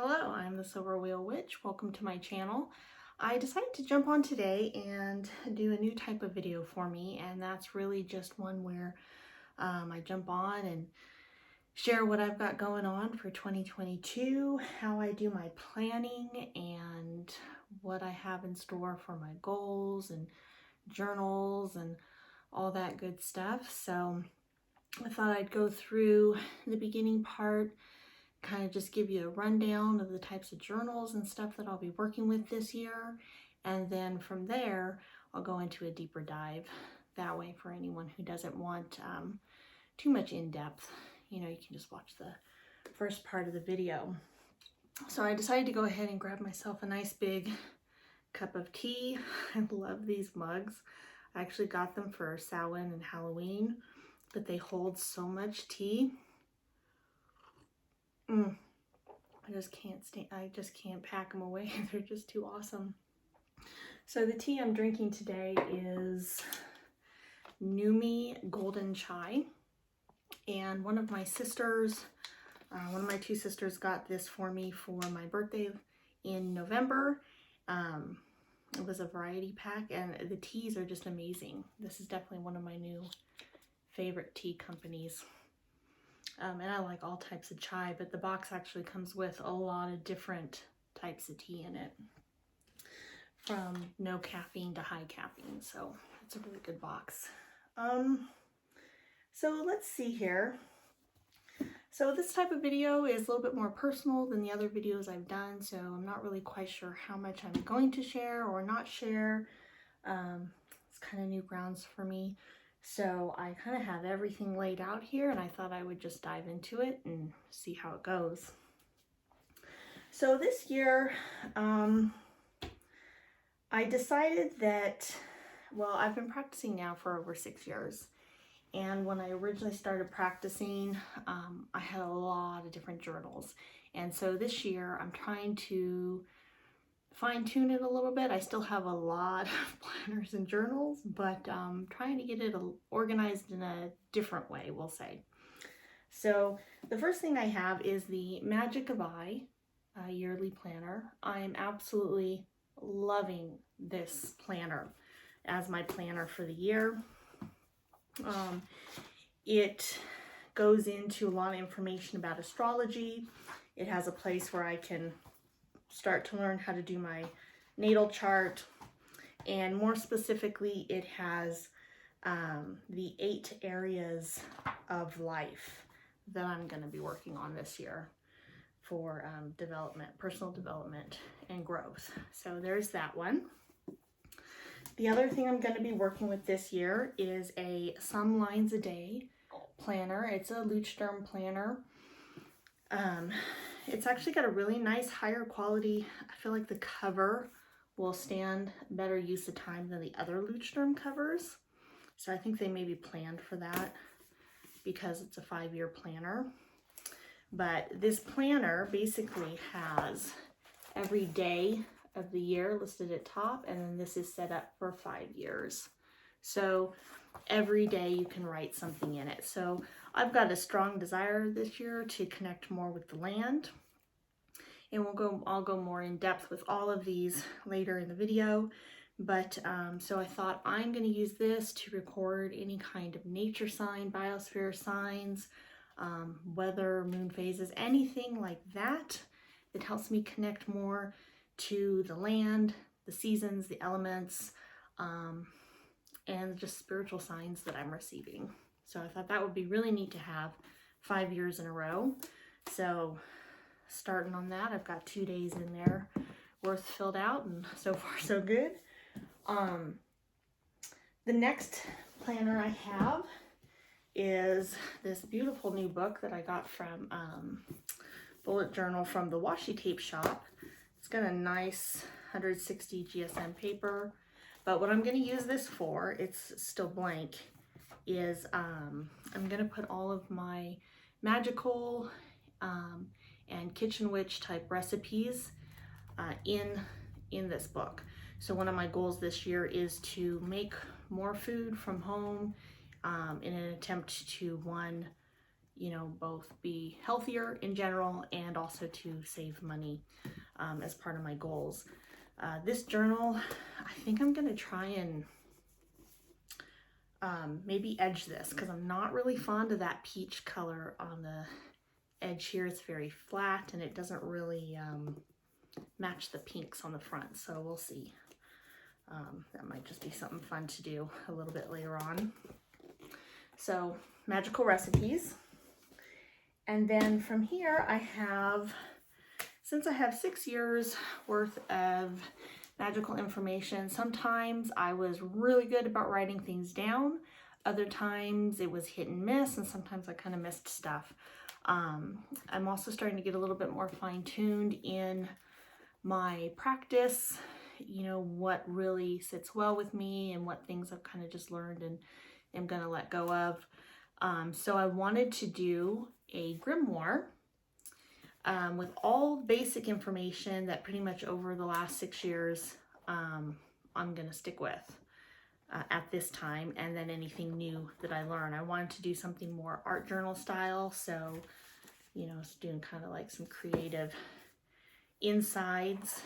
Hello, I'm the Silver Wheel Witch. Welcome to my channel. I decided to jump on today and do a new type of video for me, and that's really just one where I jump on and share what I've got going on for 2022, how I do my planning, and what I have in store for my goals and journals and all that good stuff. So I thought I'd go through the beginning part, kind of just give you a rundown of the types of journals and stuff that I'll be working with this year. And then from there, I'll go into a deeper dive. That way, for anyone who doesn't want too much in-depth, you can just watch the first part of the video. So I decided to go ahead and grab myself a nice big cup of tea. I love these mugs. I actually got them for Samhain and Halloween, but they hold so much tea. I just can't pack them away. They're just too awesome. So the tea I'm drinking today is Numi Golden Chai. And one of my two sisters got this for me for my birthday in November. It was a variety pack, and the teas are just amazing. This is definitely one of my new favorite tea companies. And I like all types of chai, but the box actually comes with a lot of different types of tea in it, from no caffeine to high caffeine. So it's a really good box. So let's see here. So this type of video is a little bit more personal than the other videos I've done, so I'm not really quite sure how much I'm going to share or not share. It's kind of new grounds for me. So I kind of have everything laid out here, and I thought I would just dive into it and see how it goes. So this year, I decided that, well, I've been practicing now for over 6 years. And when I originally started practicing, I had a lot of different journals. And so this year, I'm trying to fine-tune it a little bit. I still have a lot of planners and journals, but trying to get it organized in a different way, we'll say. So the first thing I have is the Magic of I yearly planner. I am absolutely loving this planner as my planner for the year. It goes into a lot of information about astrology. It has a place where I can start to learn how to do my natal chart, and more specifically it has the 8 areas of life that I'm going to be working on this year for development, personal development and growth. So there's that one. The other thing I'm going to be working with this year is a Some Lines a Day planner. It's a Leuchtturm planner. It's actually got a really nice higher quality. I feel like the cover will stand better use of time than the other Leuchtturm covers. So I think they may be planned for that because it's a 5-year planner. But this planner basically has every day of the year listed at top, and then this is set up for 5 years. So every day you can write something in it. So I've got a strong desire this year to connect more with the land, and I'll go more in depth with all of these later in the video. But so I thought I'm going to use this to record any kind of nature sign, biosphere signs, weather, moon phases, anything like that that helps me connect more to the land, the seasons, the elements, and just spiritual signs that I'm receiving. So I thought that would be really neat to have 5 years in a row. So starting on that, I've got 2 days in there worth filled out, and so far so good. The next planner I have is this beautiful new book that I got from Bullet Journal from the Washi Tape Shop. It's got a nice 160 GSM paper, but what I'm going to use this for, it's still blank, is I'm going to put all of my magical and kitchen witch type recipes in this book. So one of my goals this year is to make more food from home in an attempt to, one, you know, both be healthier in general and also to save money as part of my goals. This journal, I think I'm gonna try and maybe edge this, because I'm not really fond of that peach color on the edge here. It's very flat and it doesn't really match the pinks on the front, so we'll see. That might just be something fun to do a little bit later on. So, magical recipes. And then from here I have, since I have 6 years worth of magical information, sometimes I was really good about writing things down. Other times it was hit and miss, and sometimes I kind of missed stuff. I'm also starting to get a little bit more fine-tuned in my practice, you know, what really sits well with me and what things I've kind of just learned and am going to let go of. So I wanted to do a grimoire with all basic information that pretty much over the last 6 years I'm going to stick with at this time, and then anything new that I learn. I wanted to do something more art journal style, so, you know, it's doing kind of like some creative insides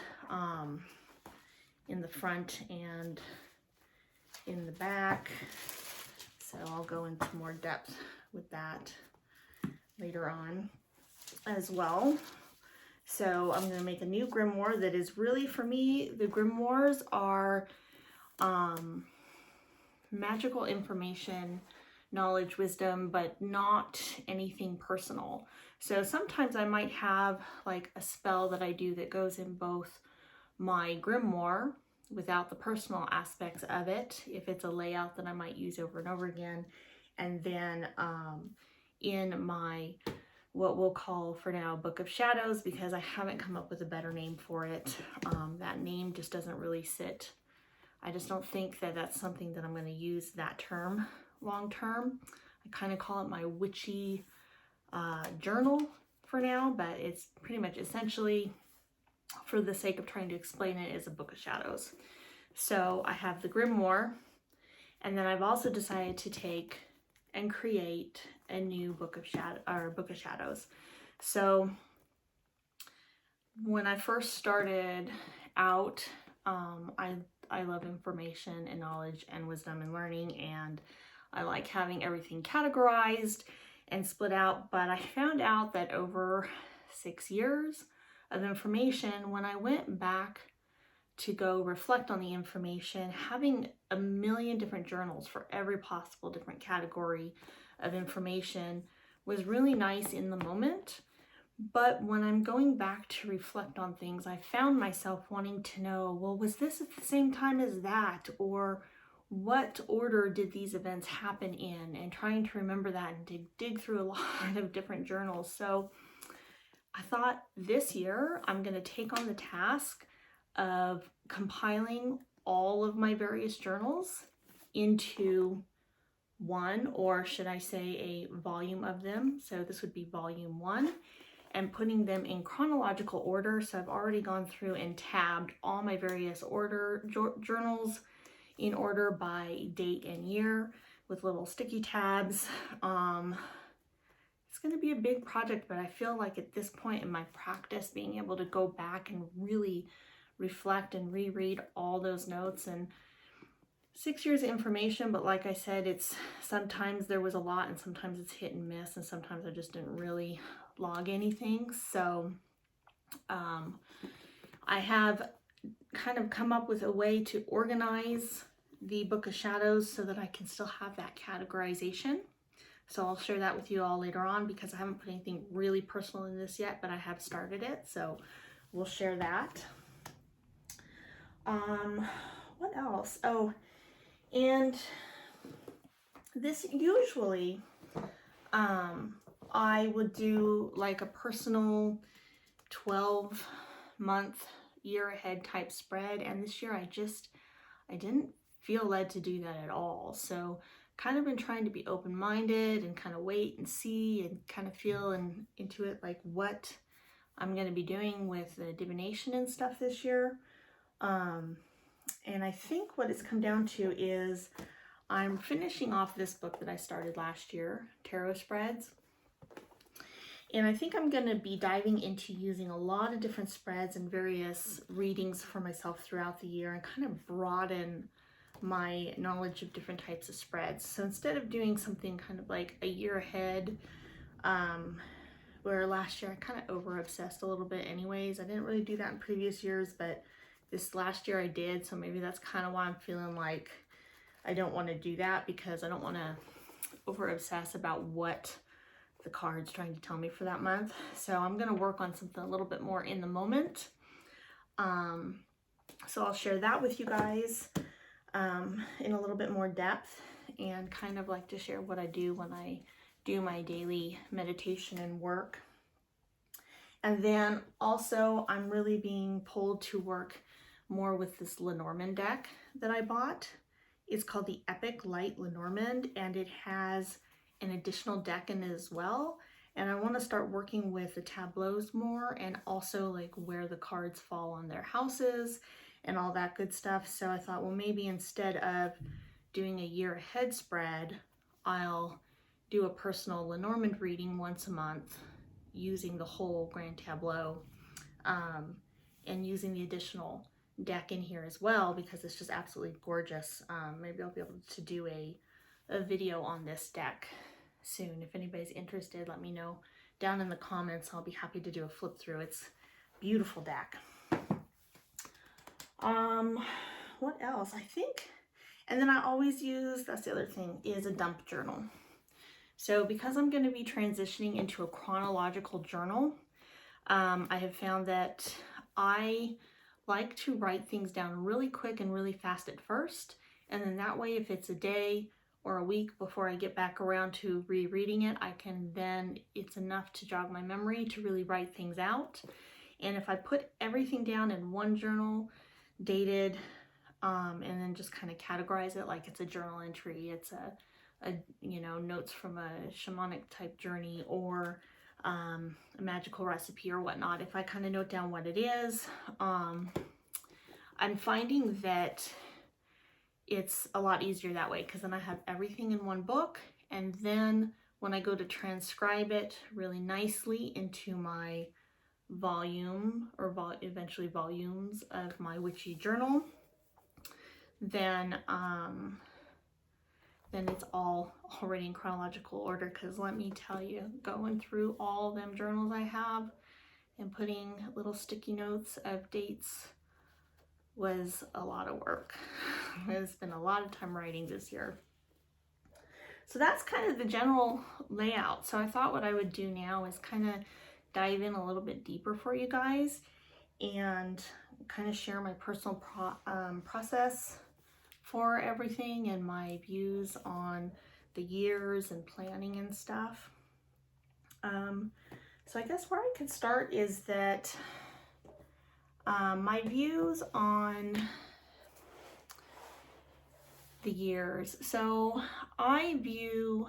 in the front and in the back. So I'll go into more depth with that later on as well. So I'm going to make a new grimoire that is really, for me, the grimoires are magical information, knowledge, wisdom, but not anything personal. So sometimes I might have like a spell that I do that goes in both my grimoire without the personal aspects of it, if it's a layout that I might use over and over again, and then in my, what we'll call for now, Book of Shadows, because I haven't come up with a better name for it. That name just doesn't really sit. I just don't think that that's something that I'm going to use that term long term. I kind of call it my witchy journal for now, but it's pretty much essentially, for the sake of trying to explain it, is a Book of Shadows. So I have the grimoire, and then I've also decided to take and create a new Book of Shadows. So when I first started out, I love information and knowledge and wisdom and learning, and I like having everything categorized and split out. But I found out that over 6 years of information, when I went back to go reflect on the information, having a million different journals for every possible different category of information was really nice in the moment. But when I'm going back to reflect on things, I found myself wanting to know, well, was this at the same time as that? Or what order did these events happen in? And trying to remember that and to dig through a lot of different journals. So I thought this year I'm going to take on the task of compiling all of my various journals into one, or should I say a volume of them. So this would be volume 1, and putting them in chronological order. So I've already gone through and tabbed all my various journals in order by date and year with little sticky tabs. It's going to be a big project, but I feel like at this point in my practice, being able to go back and really reflect and reread all those notes, and 6 years of information, but like I said, it's sometimes there was a lot and sometimes it's hit and miss, and sometimes I just didn't really log anything. So I have kind of come up with a way to organize the Book of Shadows so that I can still have that categorization. So I'll share that with you all later on, because I haven't put anything really personal in this yet, but I have started it, so we'll share that. What else? Oh, and this usually I would do like a personal 12-month year ahead type spread, and this year I didn't feel led to do that at all. So kind of been trying to be open-minded and kind of wait and see and kind of feel into it, like what I'm going to be doing with the divination and stuff this year. And I think what it's come down to is I'm finishing off this book that I started last year, Tarot Spreads. And I think I'm going to be diving into using a lot of different spreads and various readings for myself throughout the year and kind of broaden my knowledge of different types of spreads. So instead of doing something kind of like a year ahead, where last year I kind of over obsessed a little bit anyways. I didn't really do that in previous years, but this last year I did. So maybe that's kind of why I'm feeling like I don't want to do that, because I don't want to over obsess about what the card's trying to tell me for that month. So I'm going to work on something a little bit more in the moment. So I'll share that with you guys in a little bit more depth, and kind of like to share what I do when I do my daily meditation and work. And then also I'm really being pulled to work more with this Lenormand deck that I bought. It's called the Epic Light Lenormand, and it has an additional deck in it as well. And I want to start working with the tableaus more, and also like where the cards fall on their houses and all that good stuff. So I thought, well, maybe instead of doing a year ahead spread, I'll do a personal Lenormand reading once a month using the whole grand tableau, and using the additional deck in here as well, because it's just absolutely gorgeous. Maybe I'll be able to do a video on this deck soon. If anybody's interested, let me know down in the comments. I'll be happy to do a flip through. It's a beautiful deck. What else? I think, and then I always use, that's the other thing, is a dump journal. So because I'm going to be transitioning into a chronological journal, I have found that I like to write things down really quick and really fast at first. And then that way, if it's a day or a week before I get back around to rereading it, it's enough to jog my memory to really write things out. And if I put everything down in one journal, dated, and then just kind of categorize it like it's a journal entry, it's a notes from a shamanic type journey, or a magical recipe or whatnot. If I kind of note down what it is, I'm finding that it's a lot easier that way, because then I have everything in one book, and then when I go to transcribe it really nicely into my volume, or eventually volumes of my Witchy journal, then it's all already in chronological order. Because let me tell you, going through all them journals I have and putting little sticky notes of dates was a lot of work. It's been a lot of time writing this year. So that's kind of the general layout. So I thought what I would do now is kind of dive in a little bit deeper for you guys, and kind of share my personal process for everything, and my views on the years and planning and stuff. So I guess where I could start is that my views on the years. So I view,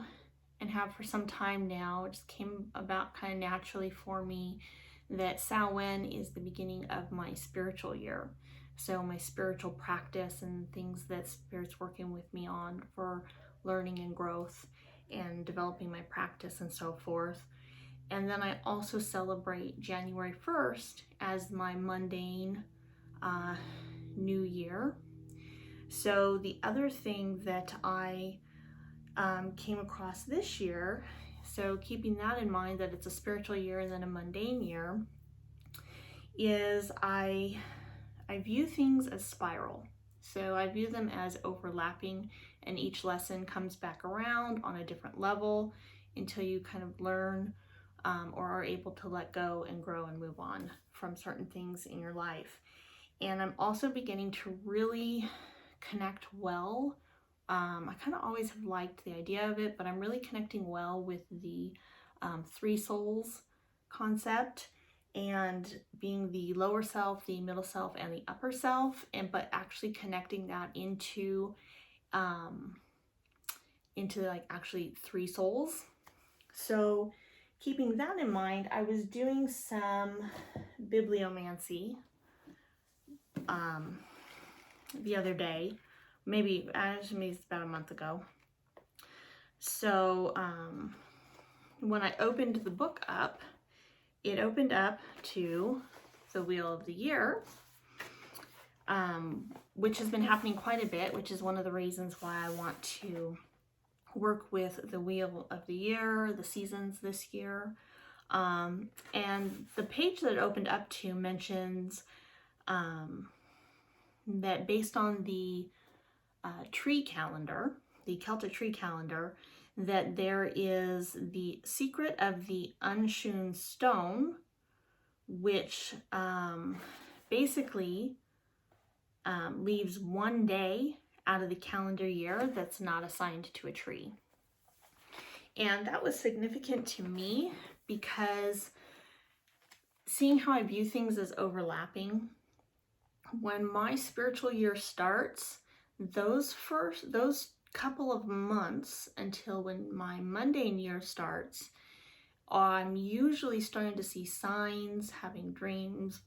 and have for some time now, it just came about kind of naturally for me, that Samhain is the beginning of my spiritual year. So my spiritual practice and things that Spirit's working with me on for learning and growth and developing my practice and so forth. And then I also celebrate January 1st as my mundane new year. So the other thing that I came across this year, so keeping that in mind, that it's a spiritual year and then a mundane year, is I view things as spiral. So I view them as overlapping, and each lesson comes back around on a different level until you kind of learn or are able to let go and grow and move on from certain things in your life. And I'm also beginning to really connect well. I kind of always have liked the idea of it, but I'm really connecting well with the three souls concept, and being the lower self, the middle self, and the upper self, but actually connecting that into like actually three souls. So keeping that in mind, I was doing some bibliomancy the other day, maybe it's about a month ago. So when I opened the book up, it opened up to the Wheel of the Year, which has been happening quite a bit, which is one of the reasons why I want to work with the Wheel of the Year, the seasons this year. And the page that it opened up to mentions that based on the tree calendar, the Celtic tree calendar, that there is the secret of the unhewn stone, which basically leaves one day out of the calendar year that's not assigned to a tree. And that was significant to me because seeing how I view things as overlapping, when my spiritual year starts, those couple of months until when my mundane year starts, I'm usually starting to see signs, having dreams,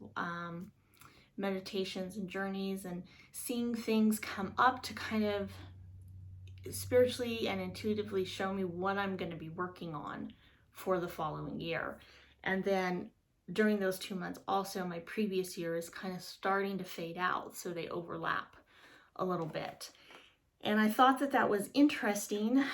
meditations and journeys, and seeing things come up to kind of spiritually and intuitively show me what I'm going to be working on for the following year. And then during those 2 months also, my previous year is kind of starting to fade out, so they overlap a little bit. And I thought that that was interesting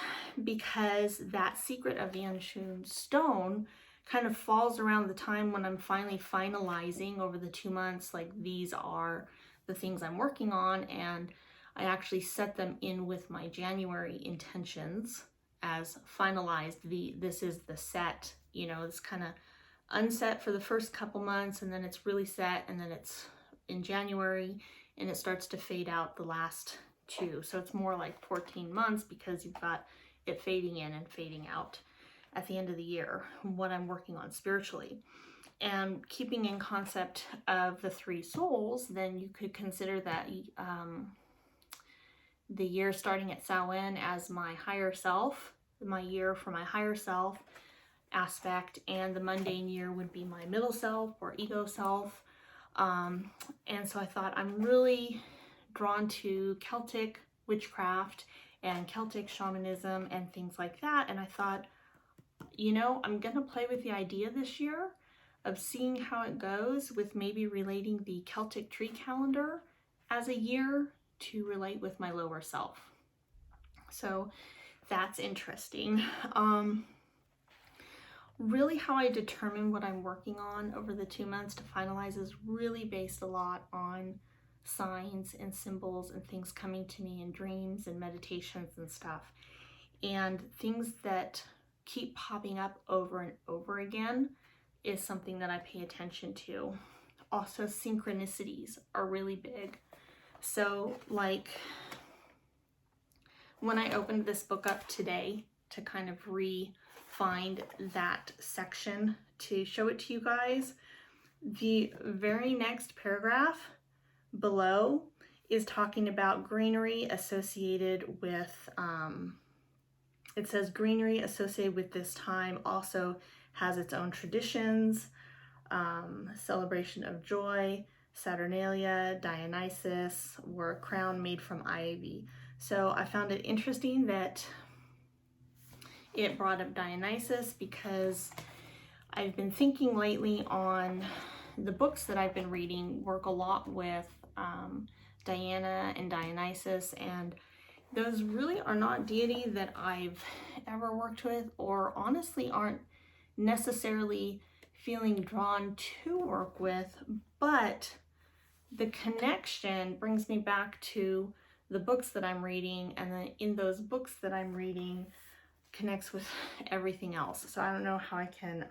because that secret of the unhewn stone kind of falls around the time when I'm finally finalizing over the 2 months, like these are the things I'm working on, and I actually set them in with my January intentions as finalized. This is the set, you know, it's kind of unset for the first couple months, and then it's really set, and then it's in January, and it starts to fade out the last 2. So it's more like 14 months because you've got it fading in and fading out at the end of the year, what I'm working on spiritually. And keeping in concept of the 3 souls, then you could consider that the year starting at Samhain as my higher self, my year for my higher self aspect, and the mundane year would be my middle self or ego self. And so I thought I'm really drawn to Celtic witchcraft and Celtic shamanism and things like that. And I thought, you know, I'm going to play with the idea this year of seeing how it goes with maybe relating the Celtic tree calendar as a year to relate with my lower self. So that's interesting. Really how I determine what I'm working on over the 2 months to finalize is really based a lot on signs and symbols and things coming to me in dreams and meditations and stuff. And things that keep popping up over and over again is something that I pay attention to. Also, synchronicities are really big. So like when I opened this book up today to kind of find that section to show it to you guys, the very next paragraph below is talking about greenery associated with, it says greenery associated with this time also has its own traditions, celebration of joy, Saturnalia, Dionysus, were a crown made from ivy. So I found it interesting that it brought up Dionysus because I've been thinking lately on the books that I've been reading work a lot with Diana and Dionysus, and those really are not deities that I've ever worked with, or honestly aren't necessarily feeling drawn to work with, but the connection brings me back to the books that I'm reading, and then in those books that I'm reading connects with everything else. So I don't know how I can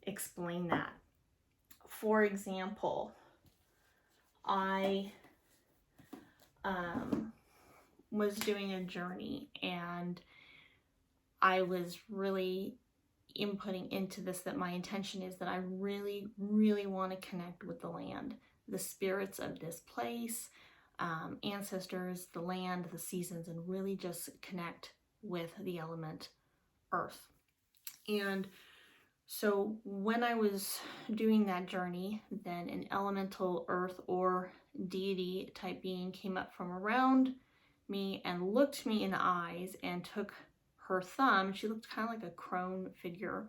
explain that. For example, I was doing a journey, and I was really inputting into this that my intention is that I really, really want to connect with the land, the spirits of this place, ancestors, the land, the seasons, and really just connect with the element earth. And so when I was doing that journey, then an elemental earth or deity type being came up from around me and looked me in the eyes and took her thumb. She looked kind of like a crone figure,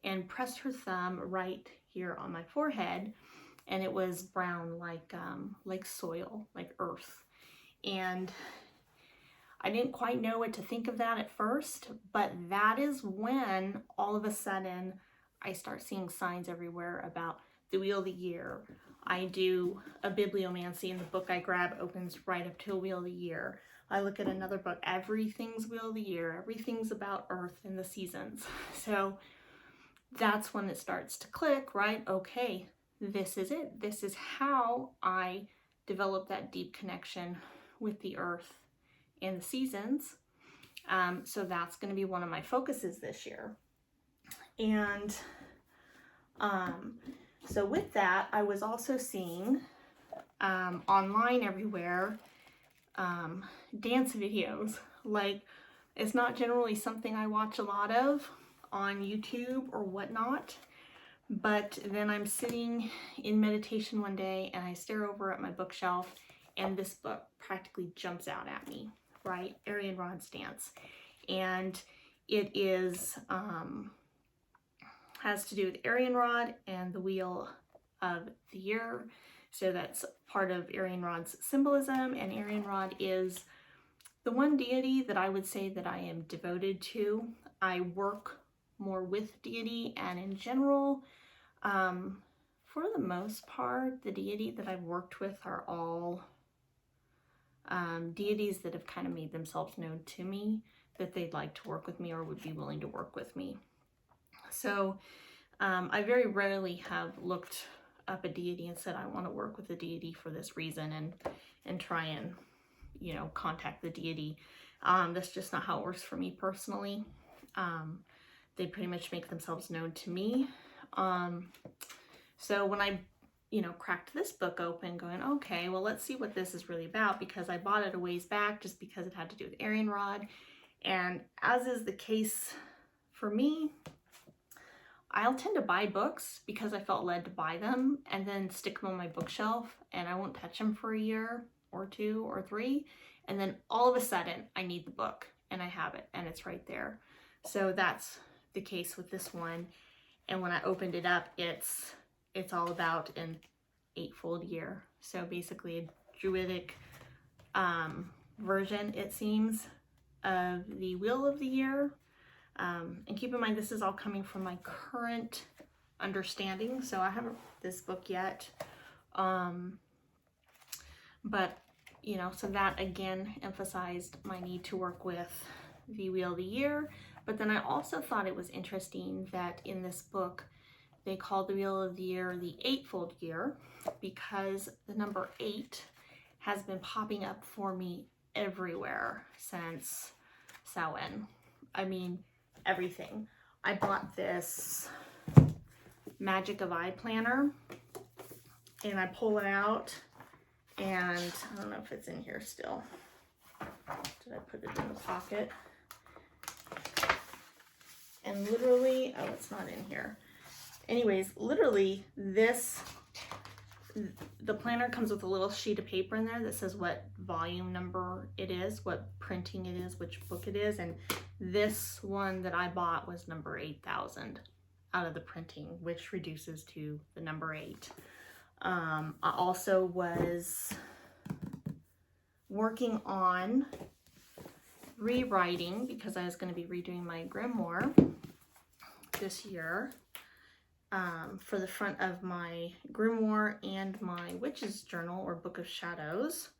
and pressed her thumb right here on my forehead, and it was brown like soil, like earth. And I didn't quite know what to think of that at first, but that is when all of a sudden I start seeing signs everywhere about the wheel of the year. I do a bibliomancy, and the book I grab opens right up to a wheel of the year. I look at another book, everything's wheel of the year, everything's about Earth and the seasons. So that's when it starts to click, right? Okay, this is it. This is how I develop that deep connection with the Earth and the seasons. So that's going to be one of my focuses this year. And so with that, I was also seeing online everywhere dance videos. Like, it's not generally something I watch a lot of on YouTube or whatnot, but then I'm sitting in meditation one day and I stare over at my bookshelf and this book practically jumps out at me, right? Arian Rod's Dance. And it is has to do with Arian Rod and the wheel of the year. So that's part of Arian Rod's symbolism, and Arian Rod is the one deity that I would say that I am devoted to. I work more with deity, and in general, for the most part, the deity that I've worked with are all deities that have kind of made themselves known to me, that they'd like to work with me or would be willing to work with me. So I very rarely have looked up a deity and said, I want to work with the deity for this reason, and try and, you know, contact the deity. That's just not how it works for me personally. They pretty much make themselves known to me. So when I, you know, cracked this book open going, okay, well, let's see what this is really about, because I bought it a ways back just because it had to do with Arian Rod. And as is the case for me, I'll tend to buy books because I felt led to buy them and then stick them on my bookshelf, and I won't touch them for a year or 2 or 3. And then all of a sudden I need the book and I have it and it's right there. So that's the case with this one. And when I opened it up, it's all about an 8-fold year. So basically a Druidic version, it seems, of the wheel of the year. And keep in mind, this is all coming from my current understanding, so I haven't read this book yet. But, you know, so that again emphasized my need to work with the wheel of the year. But then I also thought it was interesting that in this book, they called the wheel of the year the 8-fold year, because the number 8 has been popping up for me everywhere since Samhain. I mean, everything. I bought this Magic of Eye planner and I pull it out, and I don't know if it's in here still. Did I put it in the pocket? And literally, oh, it's not in here. Anyways, literally the planner comes with a little sheet of paper in there that says what volume number it is, what printing it is, which book it is, and this one that I bought was number 8,000 out of the printing, which reduces to the number 8. I also was working on rewriting, because I was going to be redoing my grimoire this year. For the front of my grimoire and my witch's journal, or book of shadows,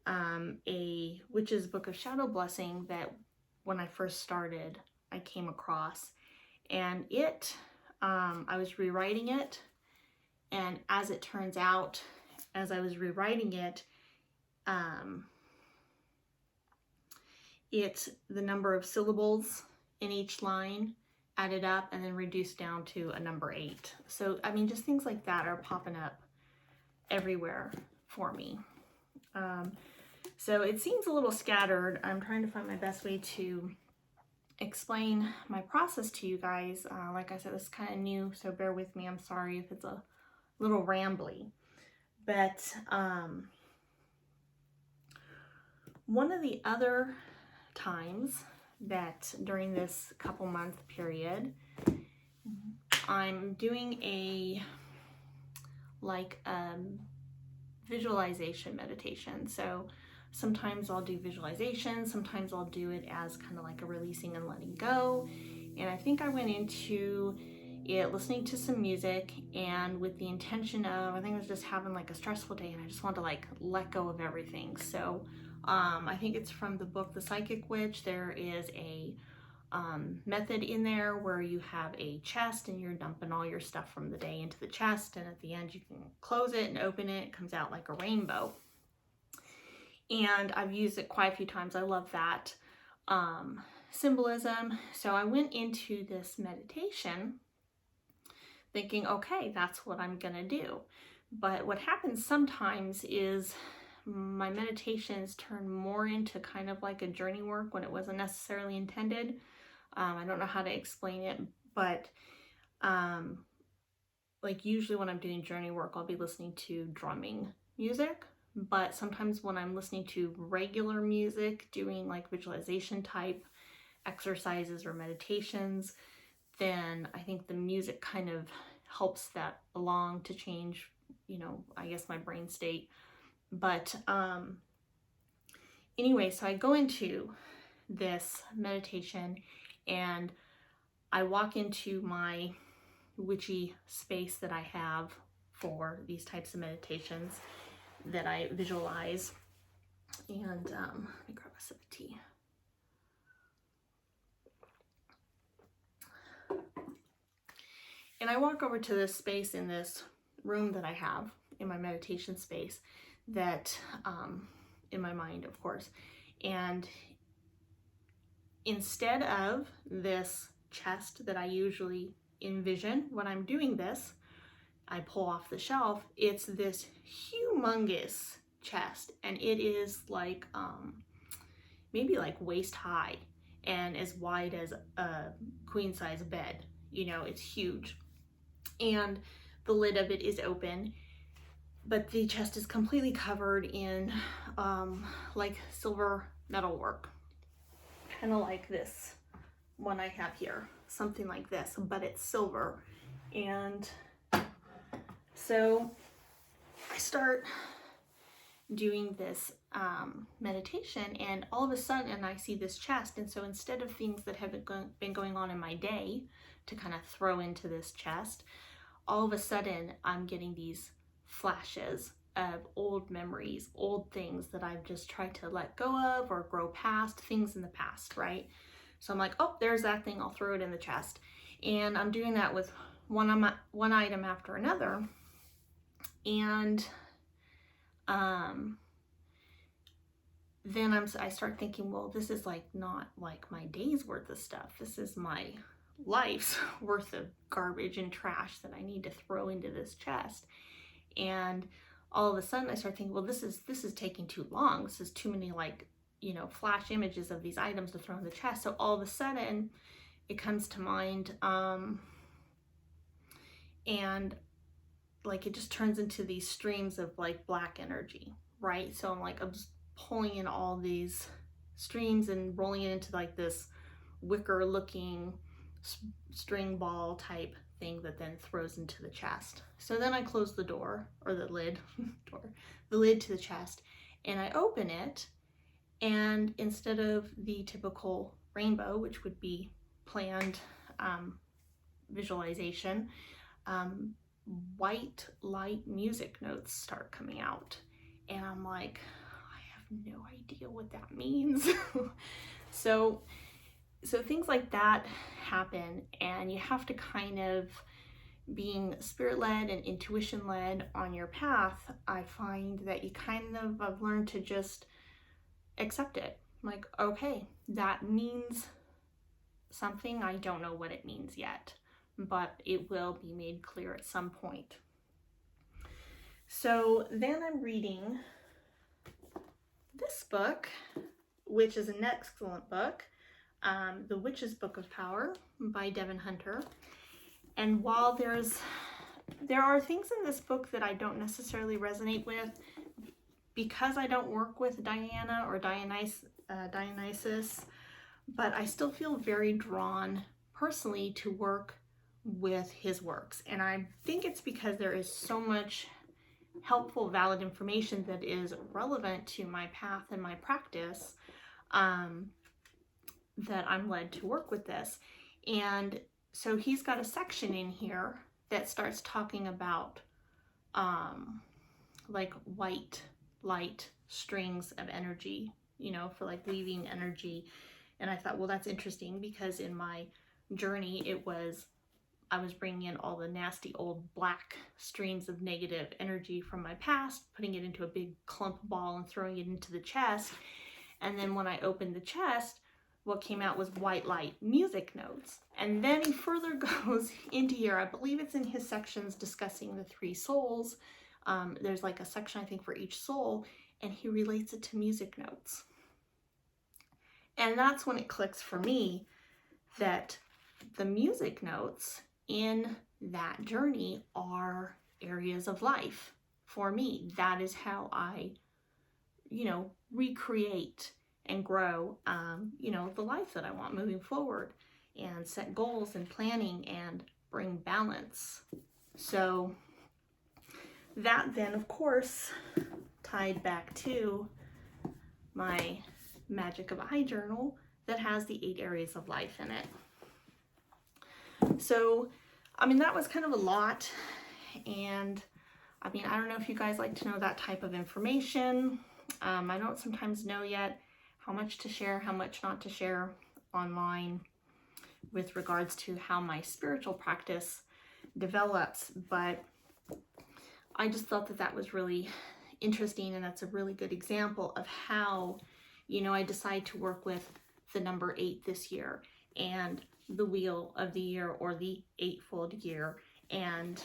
a witch's book of shadow blessing that when I first started I came across, and it I was rewriting it, and as it turns out, as I was rewriting it, the number of syllables in each line added up and then reduced down to a number 8. So, I mean, just things like that are popping up everywhere for me. So it seems a little scattered. I'm trying to find my best way to explain my process to you guys. Like I said, this is kind of new, so bear with me. I'm sorry if it's a little rambly. But one of the other times that during this couple month period I'm doing a visualization meditation. So sometimes I'll do visualization, sometimes I'll do it as kind of like a releasing and letting go. And I think I went into it listening to some music and with the intention of, I think I was just having like a stressful day and I just wanted to like let go of everything. So I think it's from the book The Psychic Witch. There is a method in there where you have a chest and you're dumping all your stuff from the day into the chest, and at the end you can close it and open it. It comes out like a rainbow. And I've used it quite a few times. I love that symbolism. So I went into this meditation thinking, okay, that's what I'm gonna do. But what happens sometimes is my meditations turn more into kind of like a journey work when it wasn't necessarily intended. I don't know how to explain it, but like usually when I'm doing journey work, I'll be listening to drumming music. But sometimes when I'm listening to regular music, doing like visualization type exercises or meditations, then I think the music kind of helps that along to change, I guess my brain state. But anyway, so I go into this meditation and I walk into my witchy space that I have for these types of meditations that I visualize. And let me grab a sip of tea. And I walk over to this space in this room that I have in my meditation space that, in my mind, of course. And instead of this chest that I usually envision when I'm doing this, I pull off the shelf, it's this humongous chest, and it is like maybe like waist high and as wide as a queen size bed. It's huge. And the lid of it is open, but the chest is completely covered in like silver metalwork, kind of like this one I have here, something like this, but it's silver. And so I start doing this meditation, and all of a sudden I see this chest. And so instead of things that have been going on in my day to kind of throw into this chest, all of a sudden I'm getting these flashes of old memories, old things that I've just tried to let go of or grow past, things in the past, right? So I'm like, oh, there's that thing, I'll throw it in the chest. And I'm doing that with one item after another. And then I start thinking, well, this is like not like my day's worth of stuff. This is my life's worth of garbage and trash that I need to throw into this chest. And all of a sudden I start thinking, well, this is taking too long. This is too many flash images of these items to throw in the chest. So all of a sudden it comes to mind, and like it just turns into these streams of like black energy, right? So I'm just pulling in all these streams and rolling it into like this wicker looking string ball type thing that then throws into the chest. So then I close the door, or the lid, the lid to the chest, and I open it, and instead of the typical rainbow, which would be planned visualization, white light music notes start coming out. And I'm like, I have no idea what that means. So things like that happen, and you have to kind of, being spirit-led and intuition-led on your path, I find that you I've learned to just accept it. Like, okay, that means something. I don't know what it means yet, but it will be made clear at some point. So then I'm reading this book, which is an excellent book, The Witch's Book of Power by Devin Hunter. And while there are things in this book that I don't necessarily resonate with, because I don't work with Diana or Dionysus, but I still feel very drawn personally to work with his works. And I think it's because there is so much helpful, valid information that is relevant to my path and my practice, that I'm led to work with this. And so he's got a section in here that starts talking about like white light strings of energy, you know, for like weaving energy. And I thought, well, that's interesting, because in my journey, I was bringing in all the nasty old black streams of negative energy from my past, putting it into a big clump ball and throwing it into the chest. And then when I opened the chest, what came out was white light music notes. And then he further goes into here, I believe it's in his sections discussing the 3 souls. There's like a section, I think, for each soul, and he relates it to music notes. And that's when it clicks for me that the music notes in that journey are areas of life for me. That is how I, you know, recreate and grow, you know, the life that I want moving forward, and set goals and planning and bring balance. So that then, of course, tied back to my Magic of I journal that has the 8 areas of life in it. So, I mean, that was kind of a lot. And I mean, I don't know if you guys like to know that type of information. I don't sometimes know yet how much to share, how much not to share online with regards to how my spiritual practice develops. But I just thought that that was really interesting, and that's a really good example of how, you know, I decide to work with the number 8 this year, and the wheel of the year, or the 8-fold year, and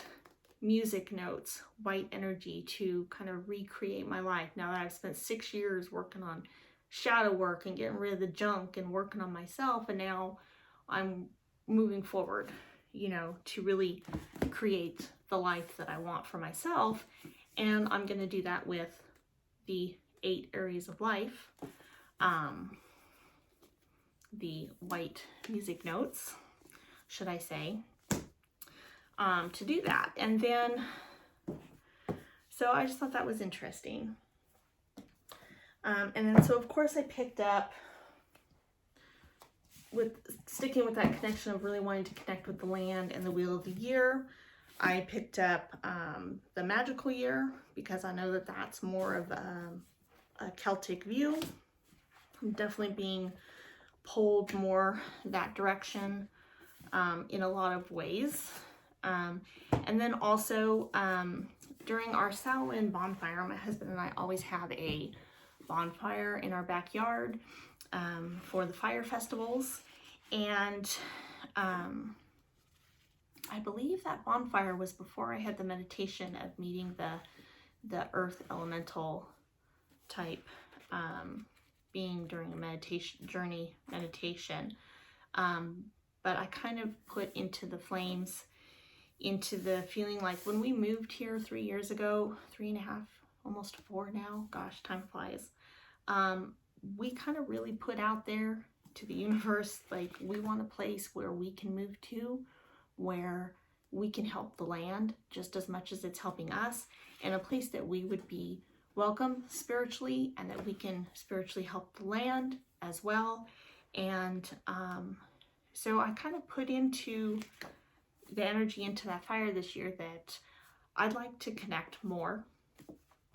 music notes, white energy, to kind of recreate my life. Now that I've spent 6 years working on shadow work and getting rid of the junk and working on myself, and now I'm moving forward, you know, to really create the life that I want for myself. And I'm going to do that with the 8 areas of life, the white music notes, should I say, to do that. And then, so I just thought that was interesting. And then, so of course I picked up, with sticking with that connection of really wanting to connect with the land and the wheel of the year, I picked up the magical year, because I know that that's more of a Celtic view. I'm definitely being pulled more that direction in a lot of ways. And then also during our Samhain bonfire, my husband and I always have a bonfire in our backyard for the fire festivals. And I believe that bonfire was before I had the meditation of meeting the earth elemental type being during a meditation. But I kind of put into the flames, into the feeling like when we moved here 3 years ago, 3.5, almost 4 now, gosh, time flies. We kind of really put out there to the universe, like, we want a place where we can move to, where we can help the land just as much as it's helping us, and a place that we would be welcome spiritually, and that we can spiritually help the land as well. And so I kind of put into the energy into that fire this year that I'd like to connect more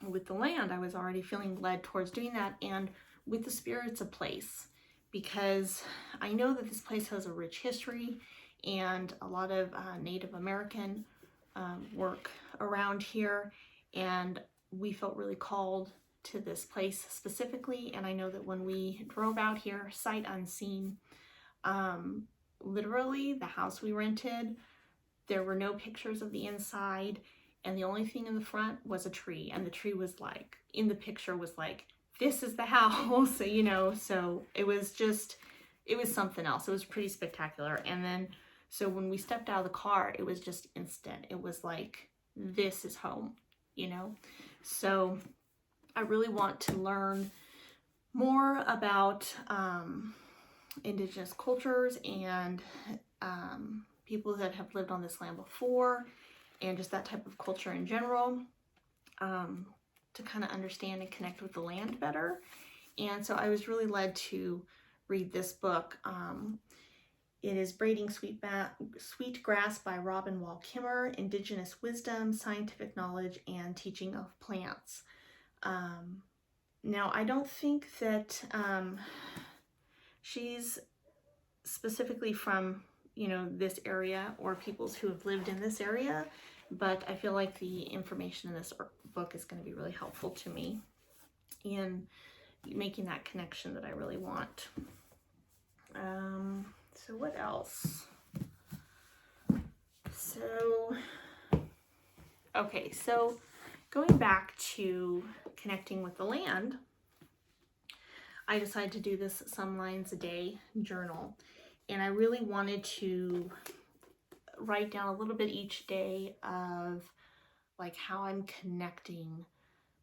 with the land. I was already feeling led towards doing that, and with the spirits of place, because I know that this place has a rich history and a lot of Native American work around here, and we felt really called to this place specifically. And I know that when we drove out here, sight unseen, literally the house we rented, there were no pictures of the inside, and the only thing in the front was a tree, and the tree was like, in the picture was like, this is the house, you know. So it was something else. It was pretty spectacular. And then, so when we stepped out of the car, it was just instant. It was like, this is home, you know. So I really want to learn more about Indigenous cultures and people that have lived on this land before, and just that type of culture in general, to kind of understand and connect with the land better. And so I was really led to read this book. It is Braiding Sweetgrass by Robin Wall Kimmer, Indigenous Wisdom, Scientific Knowledge, and Teaching of Plants. Now, I don't think that she's specifically from, this area or peoples who have lived in this area, but I feel like the information in this book is going to be really helpful to me in making that connection that I really want. So what else? So going back to connecting with the land, I decided to do this Some Lines a Day journal, and I really wanted to write down a little bit each day of like how I'm connecting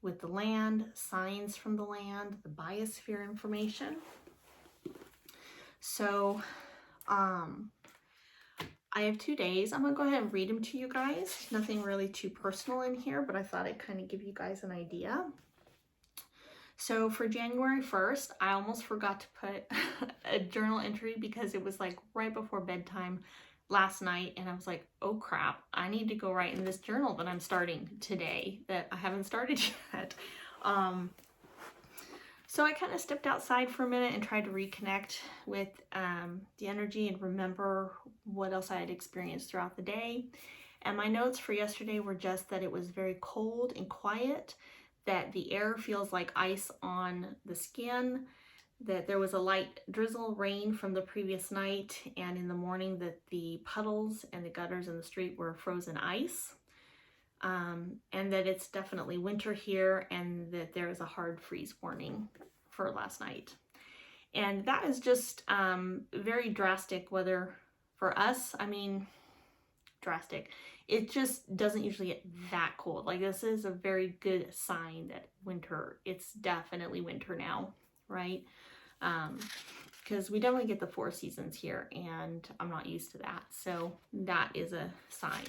with the land, signs from the land, the biosphere information. So I have 2 days. I'm gonna go ahead and read them to you guys. Nothing really too personal in here, but I thought I'd kind of give you guys an idea. So for January 1st, I almost forgot to put a journal entry because it was like right before bedtime last night, and I was like, oh crap, I need to go write in this journal that I'm starting today that I haven't started yet. So I kind of stepped outside for a minute and tried to reconnect with the energy and remember what else I had experienced throughout the day. And my notes for yesterday were just that it was very cold and quiet, that the air feels like ice on the skin, that there was a light drizzle rain from the previous night, and in the morning that the puddles and the gutters in the street were frozen ice, and that it's definitely winter here, and that there is a hard freeze warning for last night. And that is just very drastic weather for us. I mean, drastic. It just doesn't usually get that cold. Like, this is a very good sign that winter, it's definitely winter now, right? Because we definitely get the 4 seasons here, and I'm not used to that. So that is a sign.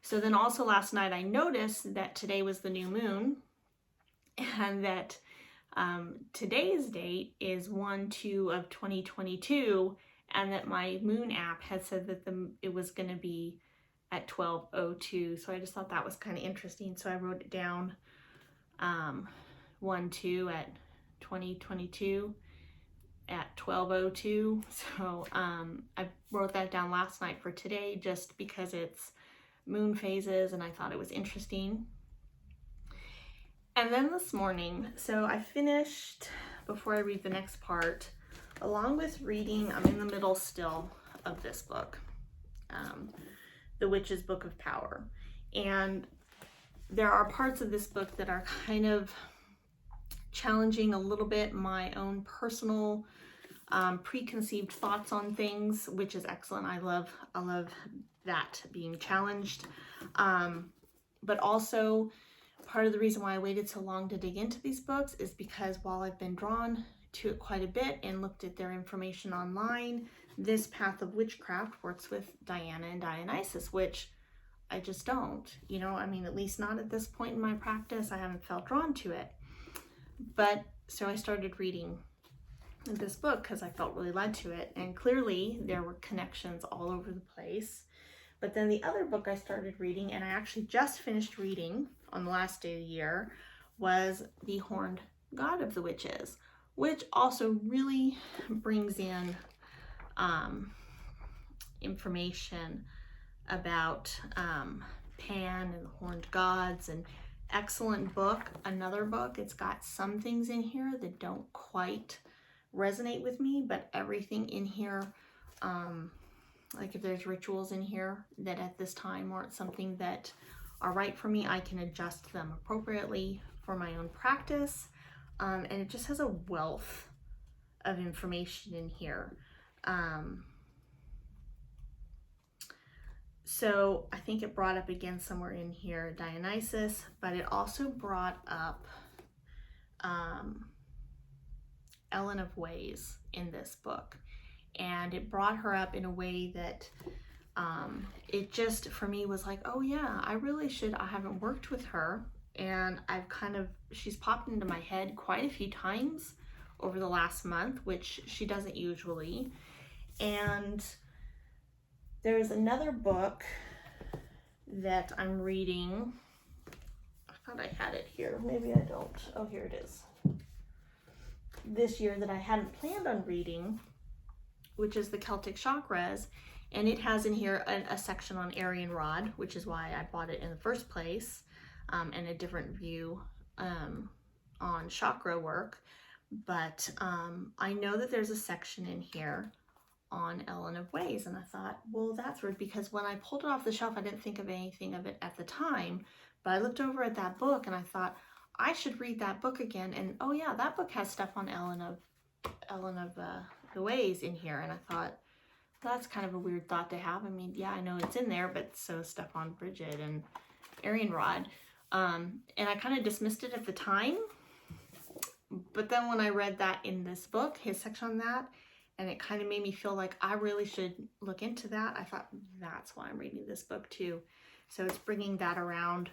So then also last night I noticed that today was the new moon, and that today's date is 1/2 of 2022, and that my moon app had said that it was going to be at 12:02. So I just thought that was kind of interesting. So I wrote it down, 1/2 at 2022 at 12:02. So I wrote that down last night for today just because it's moon phases and I thought it was interesting. And then this morning, so I finished, before I read the next part, along with reading, I'm in the middle still of this book, The Witch's Book of Power. And there are parts of this book that are kind of challenging a little bit my own personal preconceived thoughts on things, which is excellent. I love that, being challenged. But also, part of the reason why I waited so long to dig into these books is because while I've been drawn to it quite a bit and looked at their information online, this path of witchcraft works with Diana and Dionysus, which I just don't, I mean, at least not at this point in my practice. I haven't felt drawn to it. But so I started reading this book because I felt really led to it, and clearly there were connections all over the place. But then the other book I started reading, and I actually just finished reading on the last day of the year, was The Horned God of the Witches, which also really brings in information about Pan and the horned gods, and excellent book. Another book, it's got some things in here that don't quite resonate with me, but everything in here, like if there's rituals in here that at this time aren't something that are right for me, I can adjust them appropriately for my own practice. And it just has a wealth of information in here. So I think it brought up again somewhere in here Dionysus, but it also brought up Ellen of Ways in this book. And it brought her up in a way that it just for me was like, oh yeah, I really should. I haven't worked with her, and she's popped into my head quite a few times over the last month, which she doesn't usually. And there's another book that I'm reading. I thought I had it here. Maybe I don't. Oh, here it is. This year that I hadn't planned on reading, which is the Celtic Chakras. And it has in here a section on Aryan Rod, which is why I bought it in the first place, and a different view on chakra work. But I know that there's a section in here on Ellen of Ways, and I thought, well, that's weird, because when I pulled it off the shelf, I didn't think of anything of it at the time, but I looked over at that book and I thought I should read that book again. And oh yeah, that book has stuff on Ellen of the Ways in here, and I thought, that's kind of a weird thought to have. I mean, yeah, I know it's in there, but so is stuff on Bridget and Aryan Rod. And I kind of dismissed it at the time. But then when I read that in this book, his section on that, and it kind of made me feel like I really should look into that, I thought, that's why I'm reading this book too. So it's bringing that around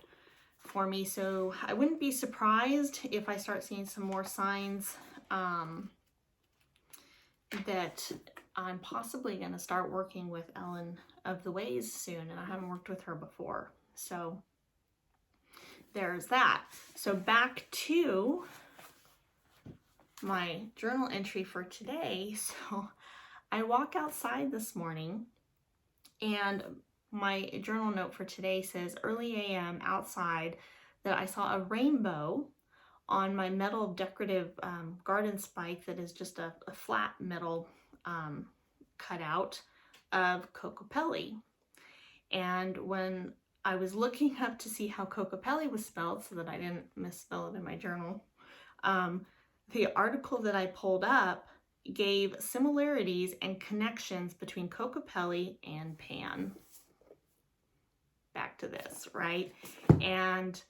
for me. So I wouldn't be surprised if I start seeing some more signs that I'm possibly going to start working with Ellen of the Ways soon, and I haven't worked with her before. So there's that. So back to my journal entry for today. So I walk outside this morning, and my journal note for today says early AM outside that I saw a rainbow on my metal decorative garden spike that is just a flat metal cutout of Cocopelli. And when I was looking up to see how Cocopelli was spelled so that I didn't misspell it in my journal, the article that I pulled up gave similarities and connections between Cocopelli and Pan. Back to this, right? And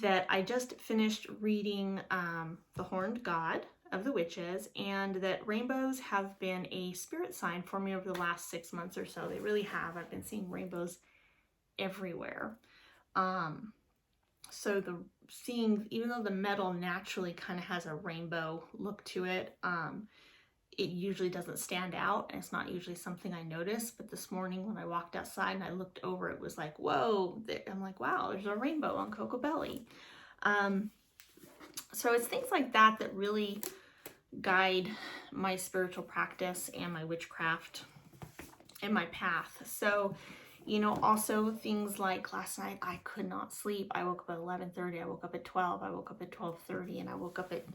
that I just finished reading The Horned God of the Witches, and that rainbows have been a spirit sign for me over the last 6 months or so. They really have. I've been seeing rainbows everywhere. So even though the metal naturally kind of has a rainbow look to it, it usually doesn't stand out, and it's not usually something I notice. But this morning when I walked outside and I looked over, it was like, whoa, I'm like, wow, there's a rainbow on Cocopelli. So it's things like that that really guide my spiritual practice and my witchcraft and my path. So, also things like last night, I could not sleep. I woke up at 11:30, I woke up at 12, I woke up at 12:30, and I woke up at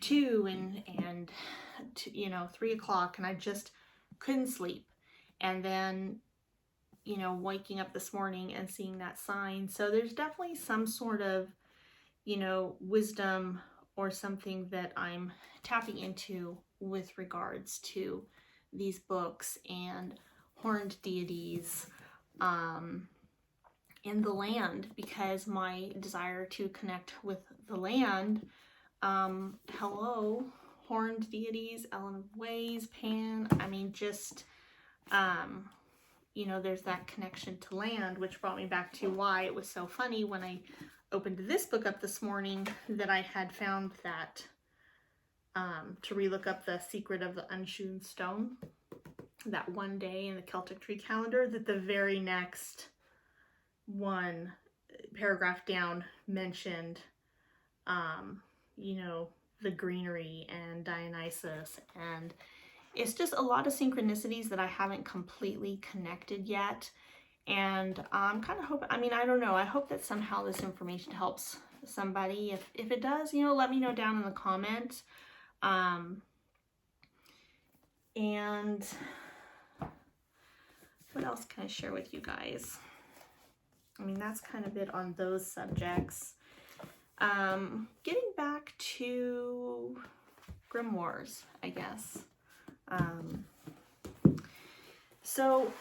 2 and 3 o'clock, and I just couldn't sleep. And then, waking up this morning and seeing that sign. So there's definitely some sort of, wisdom or something that I'm tapping into with regards to these books and horned deities in the land, because my desire to connect with the land, hello, horned deities, Ellen of Ways, Pan, I mean, just, there's that connection to land, which brought me back to why it was so funny when I opened this book up this morning that I had found that, to relook up the secret of the unhewn stone, that one day in the Celtic tree calendar, that the very next one paragraph down mentioned, the greenery and Dionysus, and it's just a lot of synchronicities that I haven't completely connected yet. And I'm kind of hoping, I don't know, I hope that somehow this information helps somebody. If it does, let me know down in the comments. And what else can I share with you guys? That's kind of it on those subjects. Getting back to Grimoires, I guess. So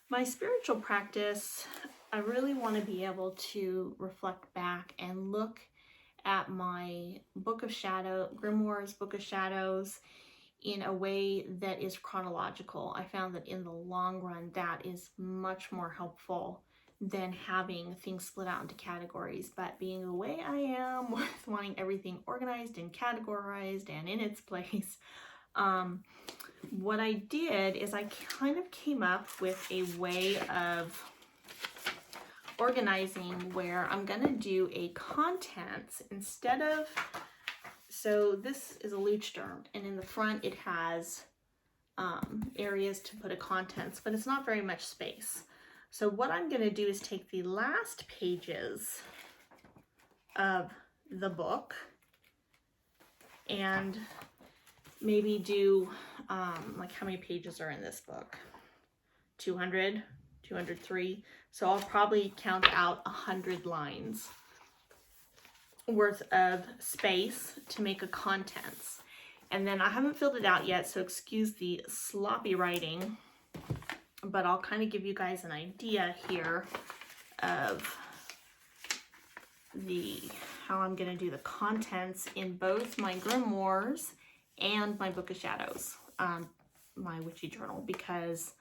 my spiritual practice, I really want to be able to reflect back and look at my Grimoires Book of Shadows, in a way that is chronological. I found that in the long run, that is much more helpful than having things split out into categories. But being the way I am with wanting everything organized and categorized and in its place, what I did is I kind of came up with a way of organizing where I'm going to do a contents instead of, so this is a Leuchtturm, and in the front it has areas to put a contents, but it's not very much space. So what I'm going to do is take the last pages of the book and maybe do, like, how many pages are in this book? 200, 203. So I'll probably count out 100 lines worth of space to make a contents. And then I haven't filled it out yet, so excuse the sloppy writing, but I'll kind of give you guys an idea here of how I'm going to do the contents in both my Grimoires and my Book of Shadows, my Witchy journal, because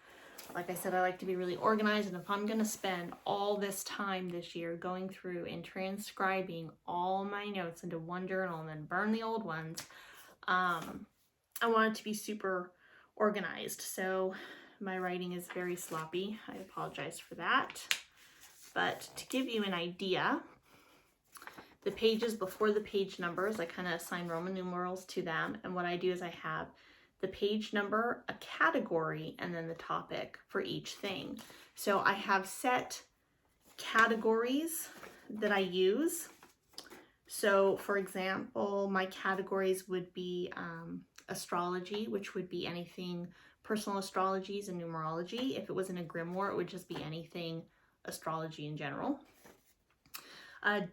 like I said, I like to be really organized, and if I'm going to spend all this time this year going through and transcribing all my notes into one journal and then burn the old ones, I want it to be super organized. So my writing is very sloppy. I apologize for that. But to give you an idea, the pages before the page numbers, I kind of assign Roman numerals to them. And what I do is I have the page number, a category, and then the topic for each thing. So I have set categories that I use. So for example, my categories would be astrology, which would be anything personal astrologies and numerology. If it was in a grimoire, it would just be anything astrology in general.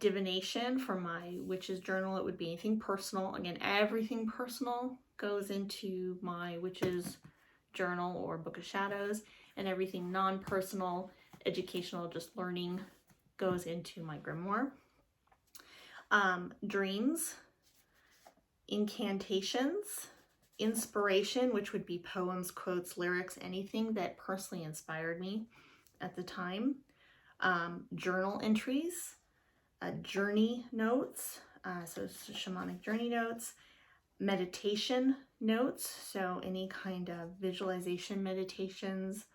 Divination for my witch's journal, it would be anything personal. Again, everything personal goes into my witch's journal or Book of Shadows, and everything non-personal, educational, just learning, goes into my grimoire. Dreams, incantations, inspiration, which would be poems, quotes, lyrics, anything that personally inspired me at the time. Journal entries, journey notes, so shamanic journey notes, meditation notes, so any kind of visualization meditations,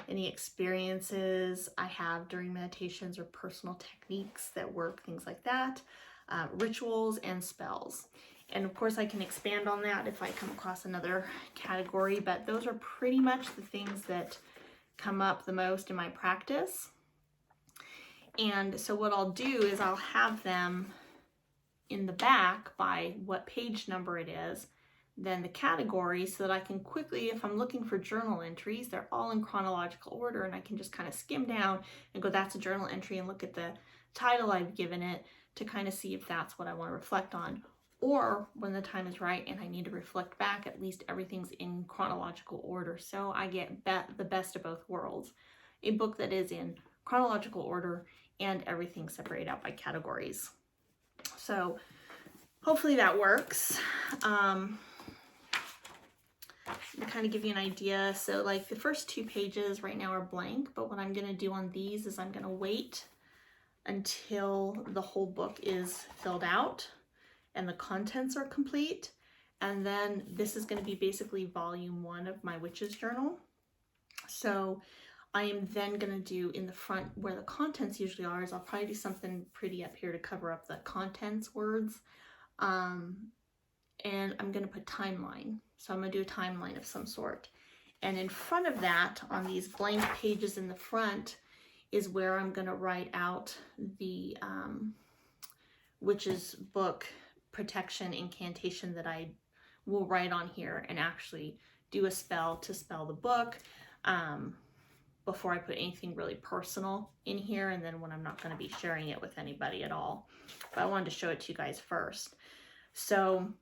any experiences I have during meditations or personal techniques that work, things like that, rituals and spells. And of course I can expand on that if I come across another category, but those are pretty much the things that come up the most in my practice. And so what I'll do is I'll have them in the back by what page number it is, then the category, so that I can quickly, if I'm looking for journal entries, they're all in chronological order, and I can just kind of skim down and go, that's a journal entry, and look at the title I've given it to kind of see if that's what I want to reflect on. Or when the time is right and I need to reflect back, at least everything's in chronological order. So I get the best of both worlds. A book that is in chronological order and everything separated out by categories. So hopefully that works. To kind of give you an idea, so like the first 2 pages right now are blank, but what I'm going to do on these is I'm going to wait until the whole book is filled out and the contents are complete, and then this is going to be basically volume 1 of my witch's journal. So I am then going to do in the front where the contents usually are, is I'll probably do something pretty up here to cover up the contents words. And I'm going to put timeline. So I'm going to do a timeline of some sort. And in front of that, on these blank pages in the front, is where I'm going to write out the witch's book protection incantation that I will write on here and actually do a spell to spell the book. Before I put anything really personal in here, and then when I'm not going to be sharing it with anybody at all. But I wanted to show it to you guys first. So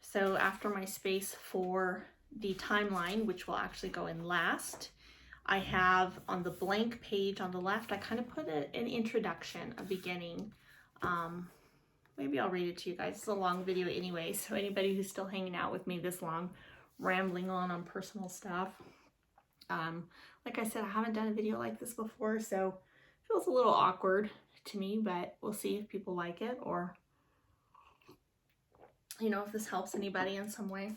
so after my space for the timeline, which will actually go in last, I have on the blank page on the left, I kind of put an introduction, a beginning, maybe I'll read it to you guys. It's a long video anyway, so anybody who's still hanging out with me this long, rambling on personal stuff. Like I said, I haven't done a video like this before, so it feels a little awkward to me, but we'll see if people like it, or, you know, if this helps anybody in some way.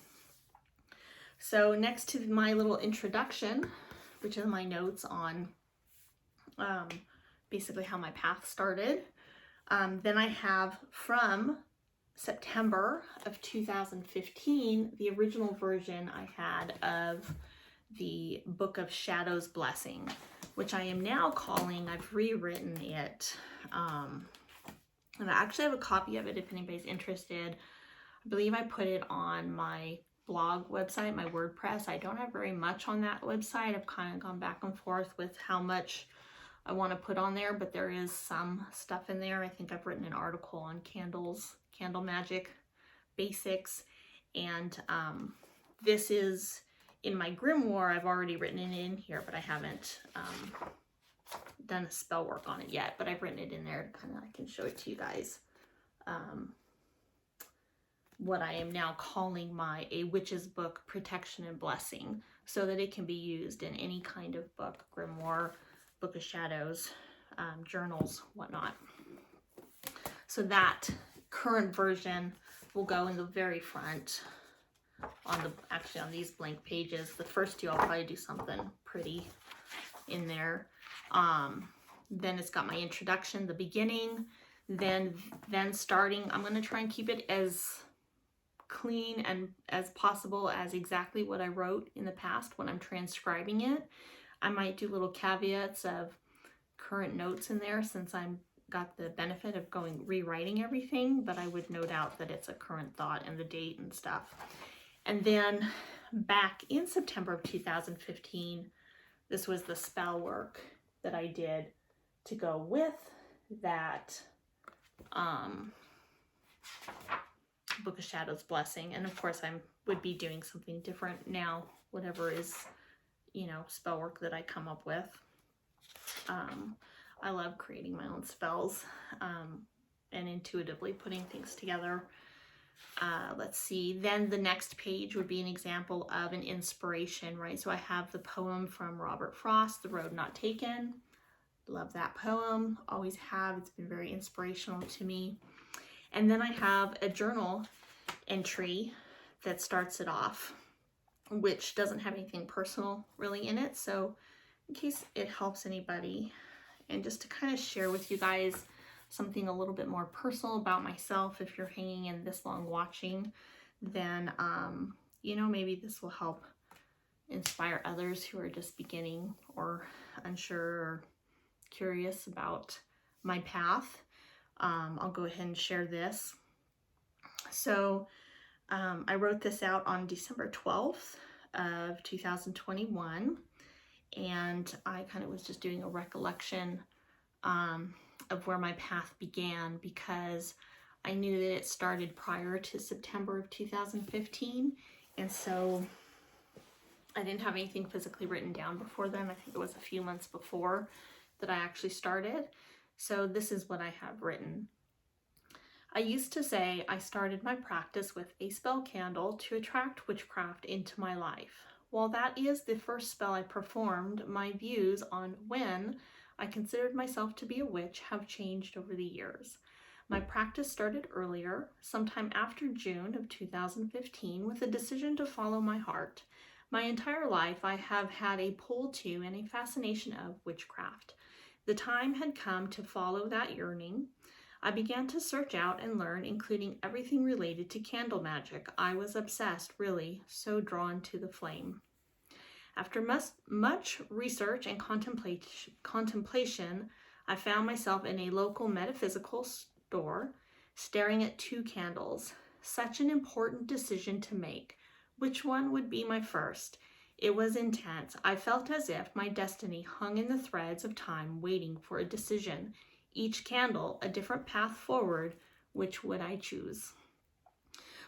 So next to my little introduction, which is my notes on basically how my path started, then I have from September of 2015, the original version I had of the Book of Shadows Blessing, which I am now calling, I've rewritten it, and I actually have a copy of it if anybody's interested. I believe I put it on my blog website, my WordPress. I don't have very much on that website. I've kind of gone back and forth with how much I want to put on there, but there is some stuff in there. I think I've written an article on candles, candle magic basics, and this is in my grimoire. I've already written it in here, but I haven't done a spell work on it yet, but I've written it in there to kind of, I can show it to you guys. What I am now calling A Witch's Book, Protection and Blessing, so that it can be used in any kind of book, grimoire, Book of Shadows, journals, whatnot. So that current version will go in the very front on actually on these blank pages. The first two I'll probably do something pretty in there. Then it's got my introduction, the beginning, then starting, I'm going to try and keep it as clean and as possible as exactly what I wrote in the past when I'm transcribing it. I might do little caveats of current notes in there since I'm got the benefit of rewriting everything, but I would note out that it's a current thought and the date and stuff. And then back in September of 2015, this was the spell work that I did to go with that Book of Shadows Blessing. And of course I would be doing something different now, whatever is, you know, spell work that I come up with. I love creating my own spells and intuitively putting things together. Let's see, then the next page would be an example of an inspiration, right? So I have the poem from Robert Frost, The Road Not Taken. Love that poem, always have. It's been very inspirational to me. And then I have a journal entry that starts it off, which doesn't have anything personal really in it. So in case it helps anybody, and just to kind of share with you guys something a little bit more personal about myself, if you're hanging in this long watching, then, you know, maybe this will help inspire others who are just beginning or unsure or curious about my path. I'll go ahead and share this. So I wrote this out on December 12th of 2021, and I kind of was just doing a recollection of where my path began, because I knew that it started prior to September of 2015, and so I didn't have anything physically written down before then. I think it was a few months before that I actually started. So this is what I have written. I used to say I started my practice with a spell candle to attract witchcraft into my life. While that is the first spell I performed, my views on when I considered myself to be a witch have changed over the years. My practice started earlier, sometime after June of 2015, with a decision to follow my heart. My entire life I have had a pull to and a fascination of witchcraft. The time had come to follow that yearning. I began to search out and learn, including everything related to candle magic. I was obsessed, really, so drawn to the flame. After much research and contemplation, I found myself in a local metaphysical store, staring at 2 candles. Such an important decision to make. Which one would be my first? It was intense. I felt as if my destiny hung in the threads of time, waiting for a decision. Each candle, a different path forward. Which would I choose?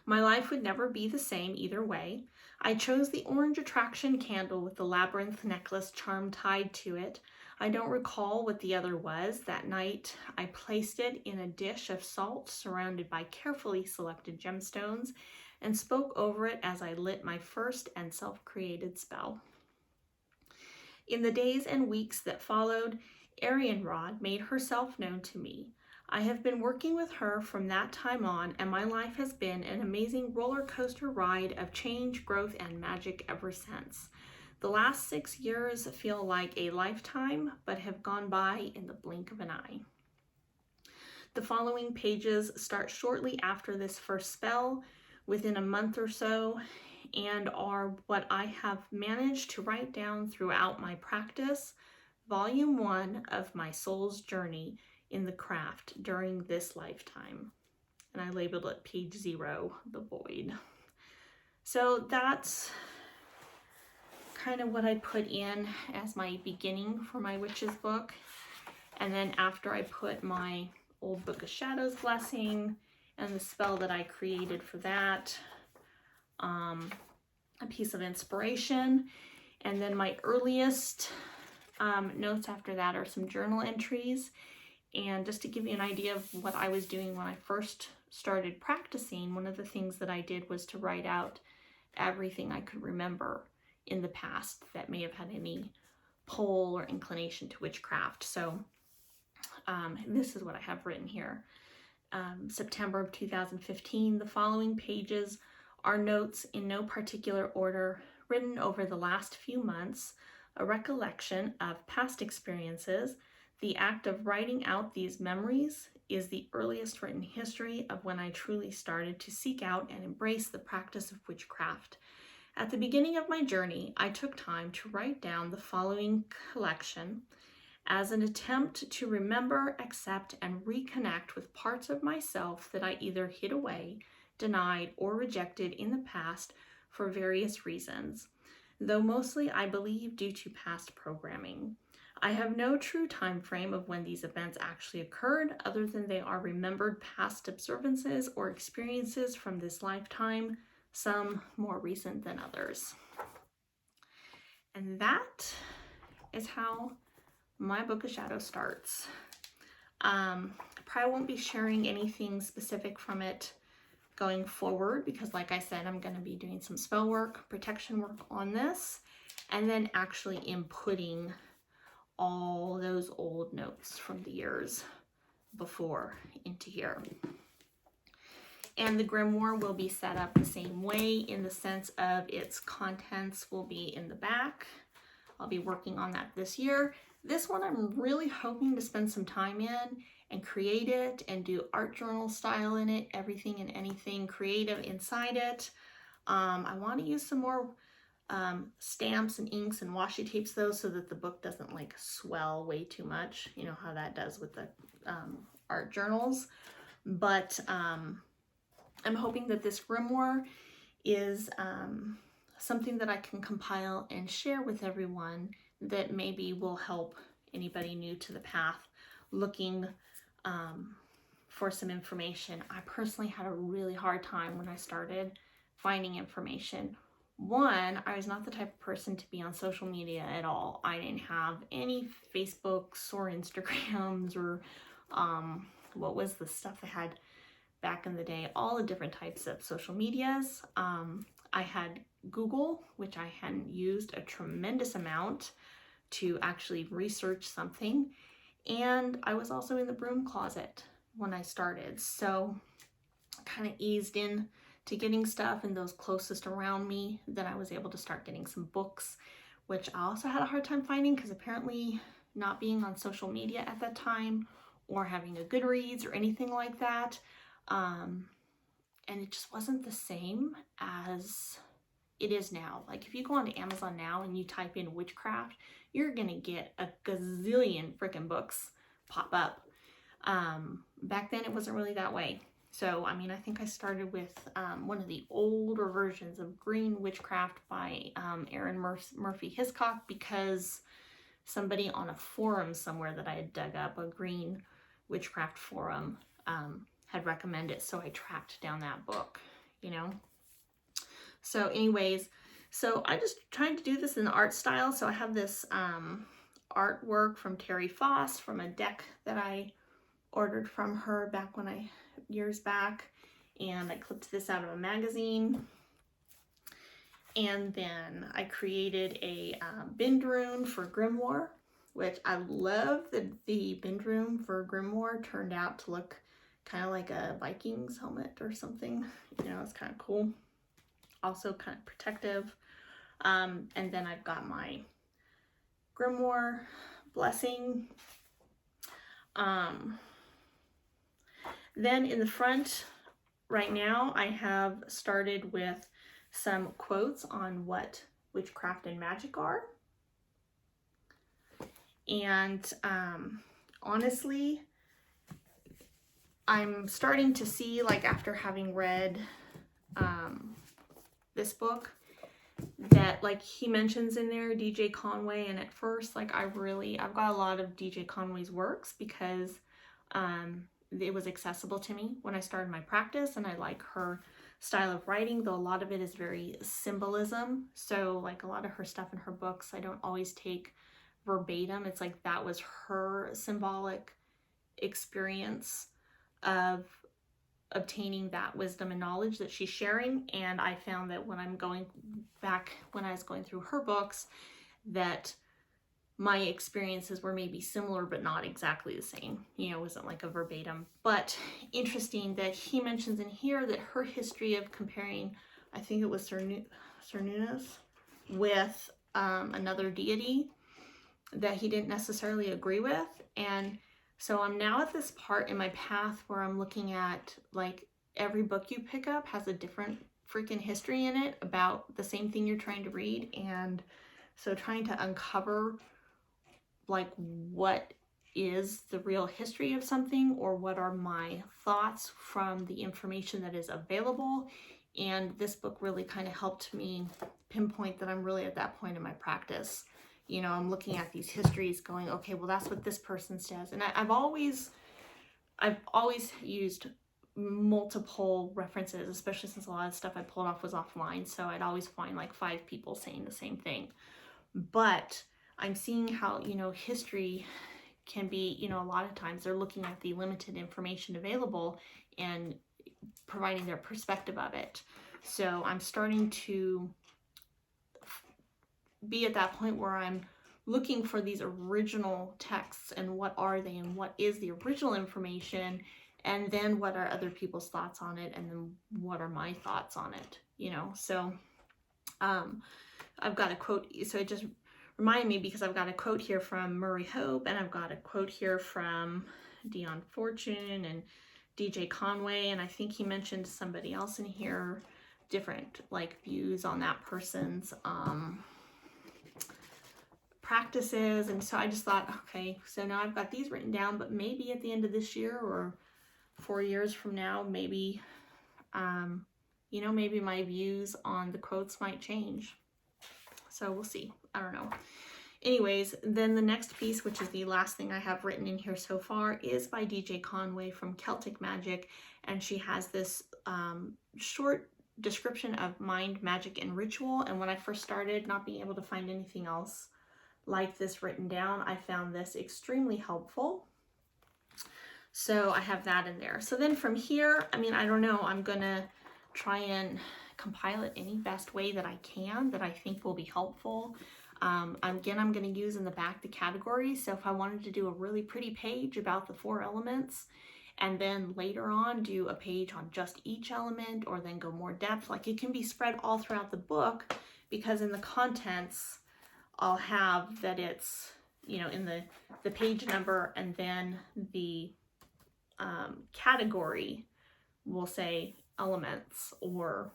My life would never be the same either way. I chose the orange attraction candle with the labyrinth necklace charm tied to it. I don't recall what the other was. That night, I placed it in a dish of salt surrounded by carefully selected gemstones and spoke over it as I lit my first and self-created spell. In the days and weeks that followed, Arianrod made herself known to me. I have been working with her from that time on, and my life has been an amazing roller coaster ride of change, growth, and magic ever since. The last 6 years feel like a lifetime, but have gone by in the blink of an eye. The following pages start shortly after this first spell, within a month or so, and are what I have managed to write down throughout my practice, volume 1 of my soul's journey in the craft during this lifetime. And I labeled it page 0, the void. So that's kind of what I put in as my beginning for my witch's book. And then after I put my old Book of Shadows blessing and the spell that I created for that, a piece of inspiration, and then my earliest notes after that are some journal entries. And just to give you an idea of what I was doing when I first started practicing, one of the things that I did was to write out everything I could remember in the past that may have had any pull or inclination to witchcraft. So this is what I have written here. September of 2015, the following pages are notes in no particular order written over the last few months, a recollection of past experiences. The act of writing out these memories is the earliest written history of when I truly started to seek out and embrace the practice of witchcraft. At the beginning of my journey, I took time to write down the following collection as an attempt to remember, accept, and reconnect with parts of myself that I either hid away, denied, or rejected in the past for various reasons, though mostly I believe due to past programming. I have no true time frame of when these events actually occurred, other than they are remembered past observances or experiences from this lifetime, some more recent than others. And that is how my Book of Shadows starts. I probably won't be sharing anything specific from it going forward because, like I said, I'm going to be doing some spell work, protection work on this, and then actually inputting all those old notes from the years before into here. And the grimoire will be set up the same way in the sense of its contents will be in the back. I'll be working on that this year. This one I'm really hoping to spend some time in and create it and do art journal style in it, everything and anything creative inside it. I want to use some more stamps and inks and washi tapes though, so that the book doesn't like swell way too much. You know how that does with the art journals. But I'm hoping that this grimoire is something that I can compile and share with everyone that maybe will help anybody new to the path looking for some information. I personally had a really hard time when I started finding information. One, I was not the type of person to be on social media at all. I didn't have any Facebooks or Instagrams or what was the stuff I had back in the day, all the different types of social medias. I had Google, which I hadn't used a tremendous amount to actually research something. And I was also in the broom closet when I started. So I kind of eased in to getting stuff and those closest around me. Then I was able to start getting some books, which I also had a hard time finding because apparently not being on social media at that time or having a Goodreads or anything like that. And it just wasn't the same as it is now. Like if you go onto Amazon now and you type in witchcraft, you're gonna get a gazillion freaking books pop up. Back then it wasn't really that way. So, I mean, I think I started with one of the older versions of Green Witchcraft by Erin Murphy Hiscock because somebody on a forum somewhere that I had dug up, a Green Witchcraft forum, had recommended, so I tracked down that book, you know. So anyways, so I just trying to do this in the art style. So I have this artwork from Terry Foss from a deck that I ordered from her back when years back. And I clipped this out of a magazine. And then I created a bind rune for Grimoire, which I love that the bind rune for Grimoire turned out to look kind of like a Viking's helmet or something. You know, it's kind of cool. Also kind of protective. And then I've got my Grimoire blessing. Then in the front right now, I have started with some quotes on what witchcraft and magic are. And honestly, I'm starting to see, like after having read this book, that like he mentions in there DJ Conway, and at first like I've got a lot of DJ Conway's works because it was accessible to me when I started my practice, and I like her style of writing, though a lot of it is very symbolism. So like a lot of her stuff in her books I don't always take verbatim. It's like that was her symbolic experience of obtaining that wisdom and knowledge that she's sharing. And I found that when I was going through her books, that my experiences were maybe similar but not exactly the same. You know, it wasn't like a verbatim. But interesting that he mentions in here that her history of comparing, I think it was Cernunnos with another deity that he didn't necessarily agree with. And so I'm now at this part in my path where I'm looking at like every book you pick up has a different freaking history in it about the same thing you're trying to read. And so trying to uncover like what is the real history of something, or what are my thoughts from the information that is available. And this book really kind of helped me pinpoint that I'm really at that point in my practice. You know, I'm looking at these histories going, okay, well, that's what this person says. And I've always used multiple references, especially since a lot of stuff I pulled off was offline. So I'd always find like 5 people saying the same thing. But I'm seeing how, you know, history can be, you know, a lot of times they're looking at the limited information available and providing their perspective of it. So I'm starting to be at that point where I'm looking for these original texts and what are they and what is the original information, and then what are other people's thoughts on it, and then what are my thoughts on it, you know. So I've got a quote, so it just reminded me because I've got a quote here from Murray Hope, and I've got a quote here from Dion Fortune and DJ Conway, and I think he mentioned somebody else in here, different like views on that person's practices. And so I just thought, okay, so now I've got these written down, but maybe at the end of this year or 4 years from now, maybe you know, maybe my views on the quotes might change. So we'll see. I don't know. Anyways, then the next piece, which is the last thing I have written in here so far, is by DJ Conway from Celtic Magic, and she has this short description of mind, magic, and ritual. And when I first started not being able to find anything else like this written down, I found this extremely helpful. So I have that in there. So then from here, I mean, I don't know, I'm gonna try and compile it any best way that I can that I think will be helpful. Again, I'm going to use in the back the categories. So if I wanted to do a really pretty page about the 4 elements, and then later on do a page on just each element, or then go more depth, like it can be spread all throughout the book, because in the contents I'll have that it's, you know, in the page number, and then the category will say elements, or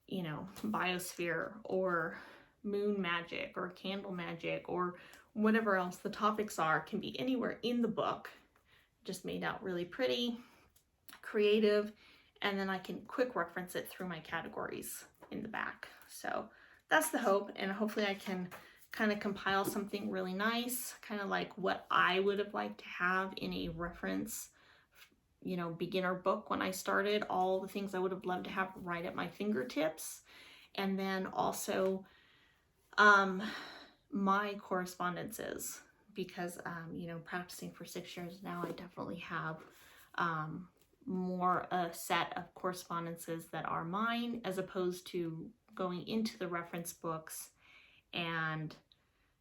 you know, biosphere, or moon magic, or candle magic, or whatever else the topics are. Can be anywhere in the book, just made out really pretty, creative, and then I can quick reference it through my categories in the back. So that's the hope, and hopefully I can kind of compile something really nice, kind of like what I would have liked to have in a reference, you know, beginner book when I started, all the things I would have loved to have right at my fingertips. And then also my correspondences, because, you know, practicing for 6 years now, I definitely have more a set of correspondences that are mine, as opposed to going into the reference books and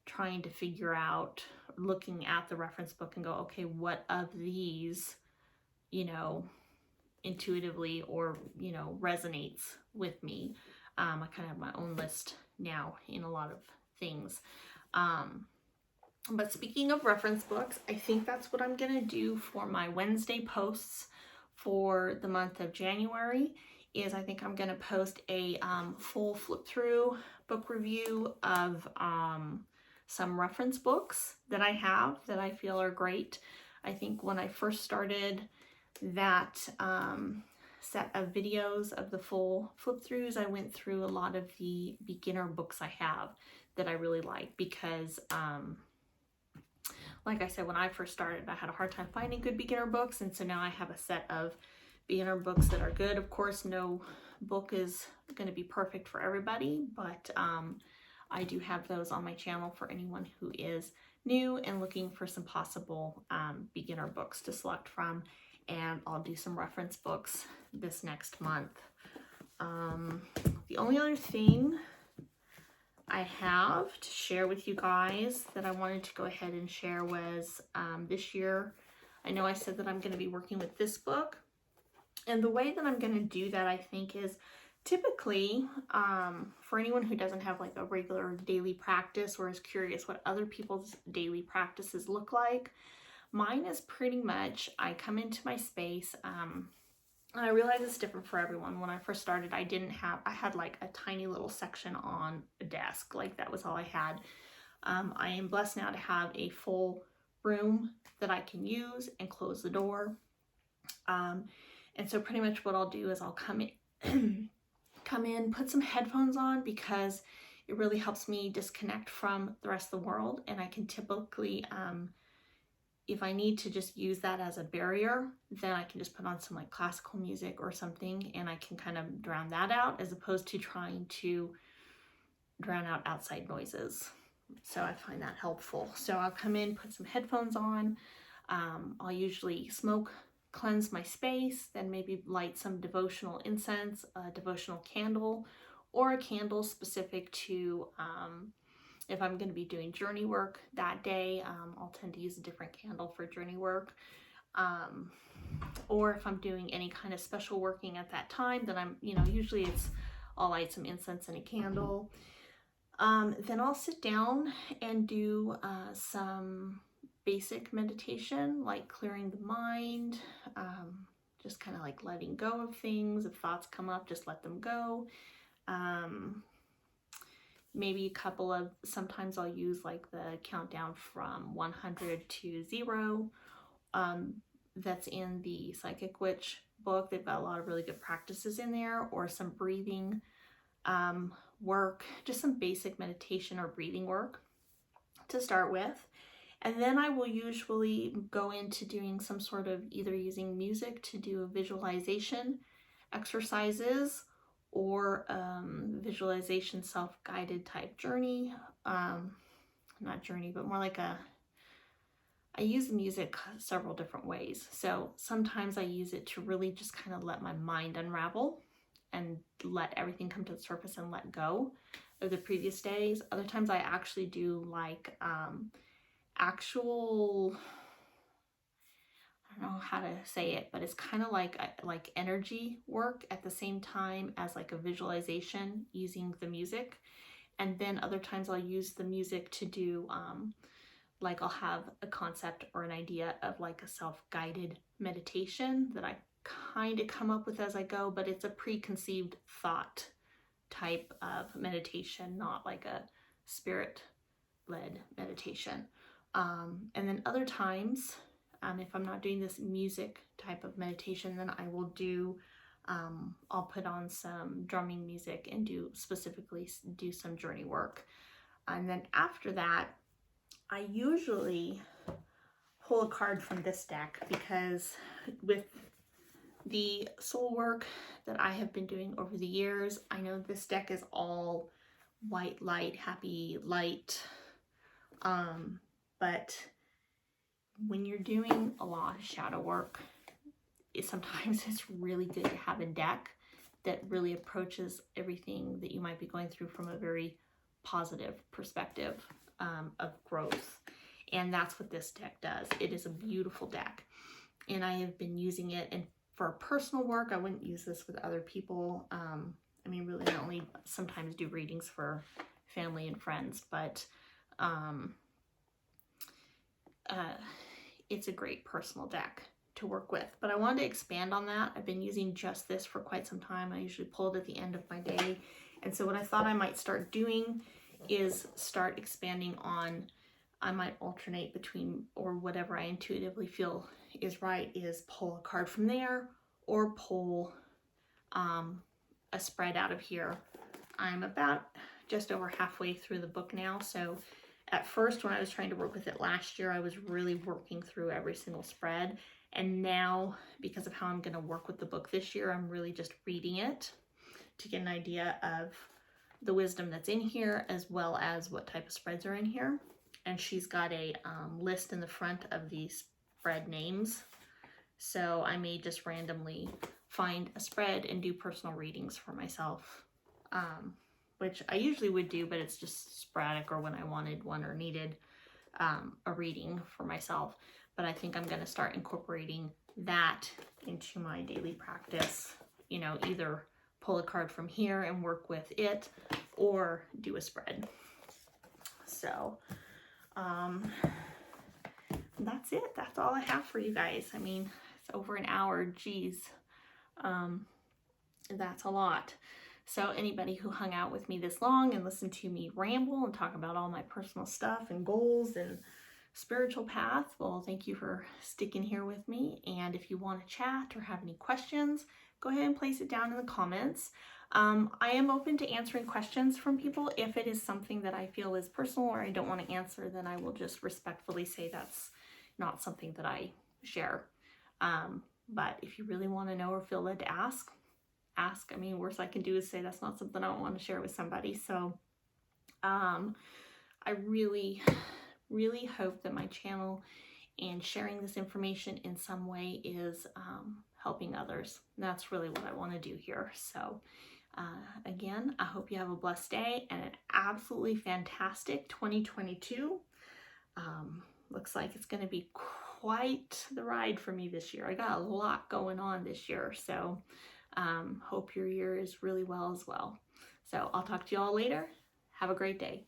trying to figure out, looking at the reference book and go, okay, what of these, you know, intuitively or, you know, resonates with me. I kind of have my own list now in a lot of things. But speaking of reference books, I think that's what I'm going to do for my Wednesday posts for the month of January. Is I think I'm going to post a full flip through book review of some reference books that I have that I feel are great. I think when I first started that set of videos of the full flip throughs, I went through a lot of the beginner books I have that I really like, because like I said, when I first started, I had a hard time finding good beginner books, and so now I have a set of beginner books that are good. Of course, no book is going to be perfect for everybody, but I do have those on my channel for anyone who is new and looking for some possible beginner books to select from, and I'll do some reference books this next month. The only other thing I have to share with you guys that I wanted to go ahead and share was this year, I know I said that I'm going to be working with this book, and the way that I'm going to do that, I think, is typically for anyone who doesn't have like a regular daily practice or is curious what other people's daily practices look like, mine is pretty much, I come into my space, and I realize it's different for everyone. When I first started, I had like a tiny little section on a desk. Like that was all I had. I am blessed now to have a full room that I can use and close the door. And so pretty much what I'll do is I'll come in, put some headphones on, because it really helps me disconnect from the rest of the world. And I can typically, if I need to just use that as a barrier, then I can just put on some like classical music or something, and I can kind of drown that out, as opposed to trying to drown out outside noises. So I find that helpful. So I'll come in, put some headphones on. I'll usually smoke, cleanse my space, then maybe light some devotional incense, a devotional candle, or a candle specific to if I'm going to be doing journey work that day. I'll tend to use a different candle for journey work. Or if I'm doing any kind of special working at that time, then I'm, you know, usually I'll light some incense and a candle. Then I'll sit down and do some basic meditation, like clearing the mind, just kind of like letting go of things. If thoughts come up, just let them go. Maybe a couple of, sometimes I'll use like the countdown from 100 to 0. That's in the Psychic Witch book. They've got a lot of really good practices in there, or some breathing work, just some basic meditation or breathing work to start with. And then I will usually go into doing some sort of either using music to do visualization exercises, or visualization self-guided type journey. Not journey, but more like I use music several different ways. So sometimes I use it to really just kind of let my mind unravel and let everything come to the surface and let go of the previous days. Other times I actually do like actual, I don't know how to say it, but it's kind of like energy work at the same time as like a visualization using the music. And then other times I'll use the music to do like I'll have a concept or an idea of like a self-guided meditation that I kind of come up with as I go, but it's a preconceived thought type of meditation, not like a spirit-led meditation. And then other times, if I'm not doing this music type of meditation, then I will do, I'll put on some drumming music and specifically do some journey work. And then after that, I usually pull a card from this deck, because with the soul work that I have been doing over the years, I know this deck is all white light, happy light, But when you're doing a lot of shadow work, sometimes it's really good to have a deck that really approaches everything that you might be going through from a very positive perspective of growth. And that's what this deck does. It is a beautiful deck. And I have been using it, and for personal work, I wouldn't use this with other people. I mean, really, I only sometimes do readings for family and friends, but it's a great personal deck to work with. But I wanted to expand on that. I've been using just this for quite some time. I usually pull it at the end of my day. And so what I thought I might start doing is start expanding on, I might alternate between, or whatever I intuitively feel is right, is pull a card from there or pull a spread out of here. I'm about just over halfway through the book now. So at first, when I was trying to work with it last year, I was really working through every single spread. And now, because of how I'm going to work with the book this year, I'm really just reading it to get an idea of the wisdom that's in here, as well as what type of spreads are in here. And she's got a list in the front of these spread names. So I may just randomly find a spread and do personal readings for myself, which I usually would do, but it's just sporadic or when I wanted one or needed a reading for myself. But I think I'm going to start incorporating that into my daily practice, you know, either pull a card from here and work with it or do a spread. So that's it. That's all I have for you guys. I mean, it's over an hour. Geez. That's a lot. So anybody who hung out with me this long and listened to me ramble and talk about all my personal stuff and goals and spiritual path, well, thank you for sticking here with me. And if you want to chat or have any questions, go ahead and place it down in the comments. I am open to answering questions from people. If it is something that I feel is personal or I don't want to answer, then I will just respectfully say that's not something that I share. But if you really want to know or feel led to ask. I mean, worst I can do is say that's not something I don't want to share with somebody. So I really, really hope that my channel and sharing this information in some way is helping others. And that's really what I want to do here. So again, I hope you have a blessed day and an absolutely fantastic 2022. Looks like it's going to be quite the ride for me this year. I got a lot going on this year. So hope your year is really well as well. So I'll talk to you all later. Have a great day.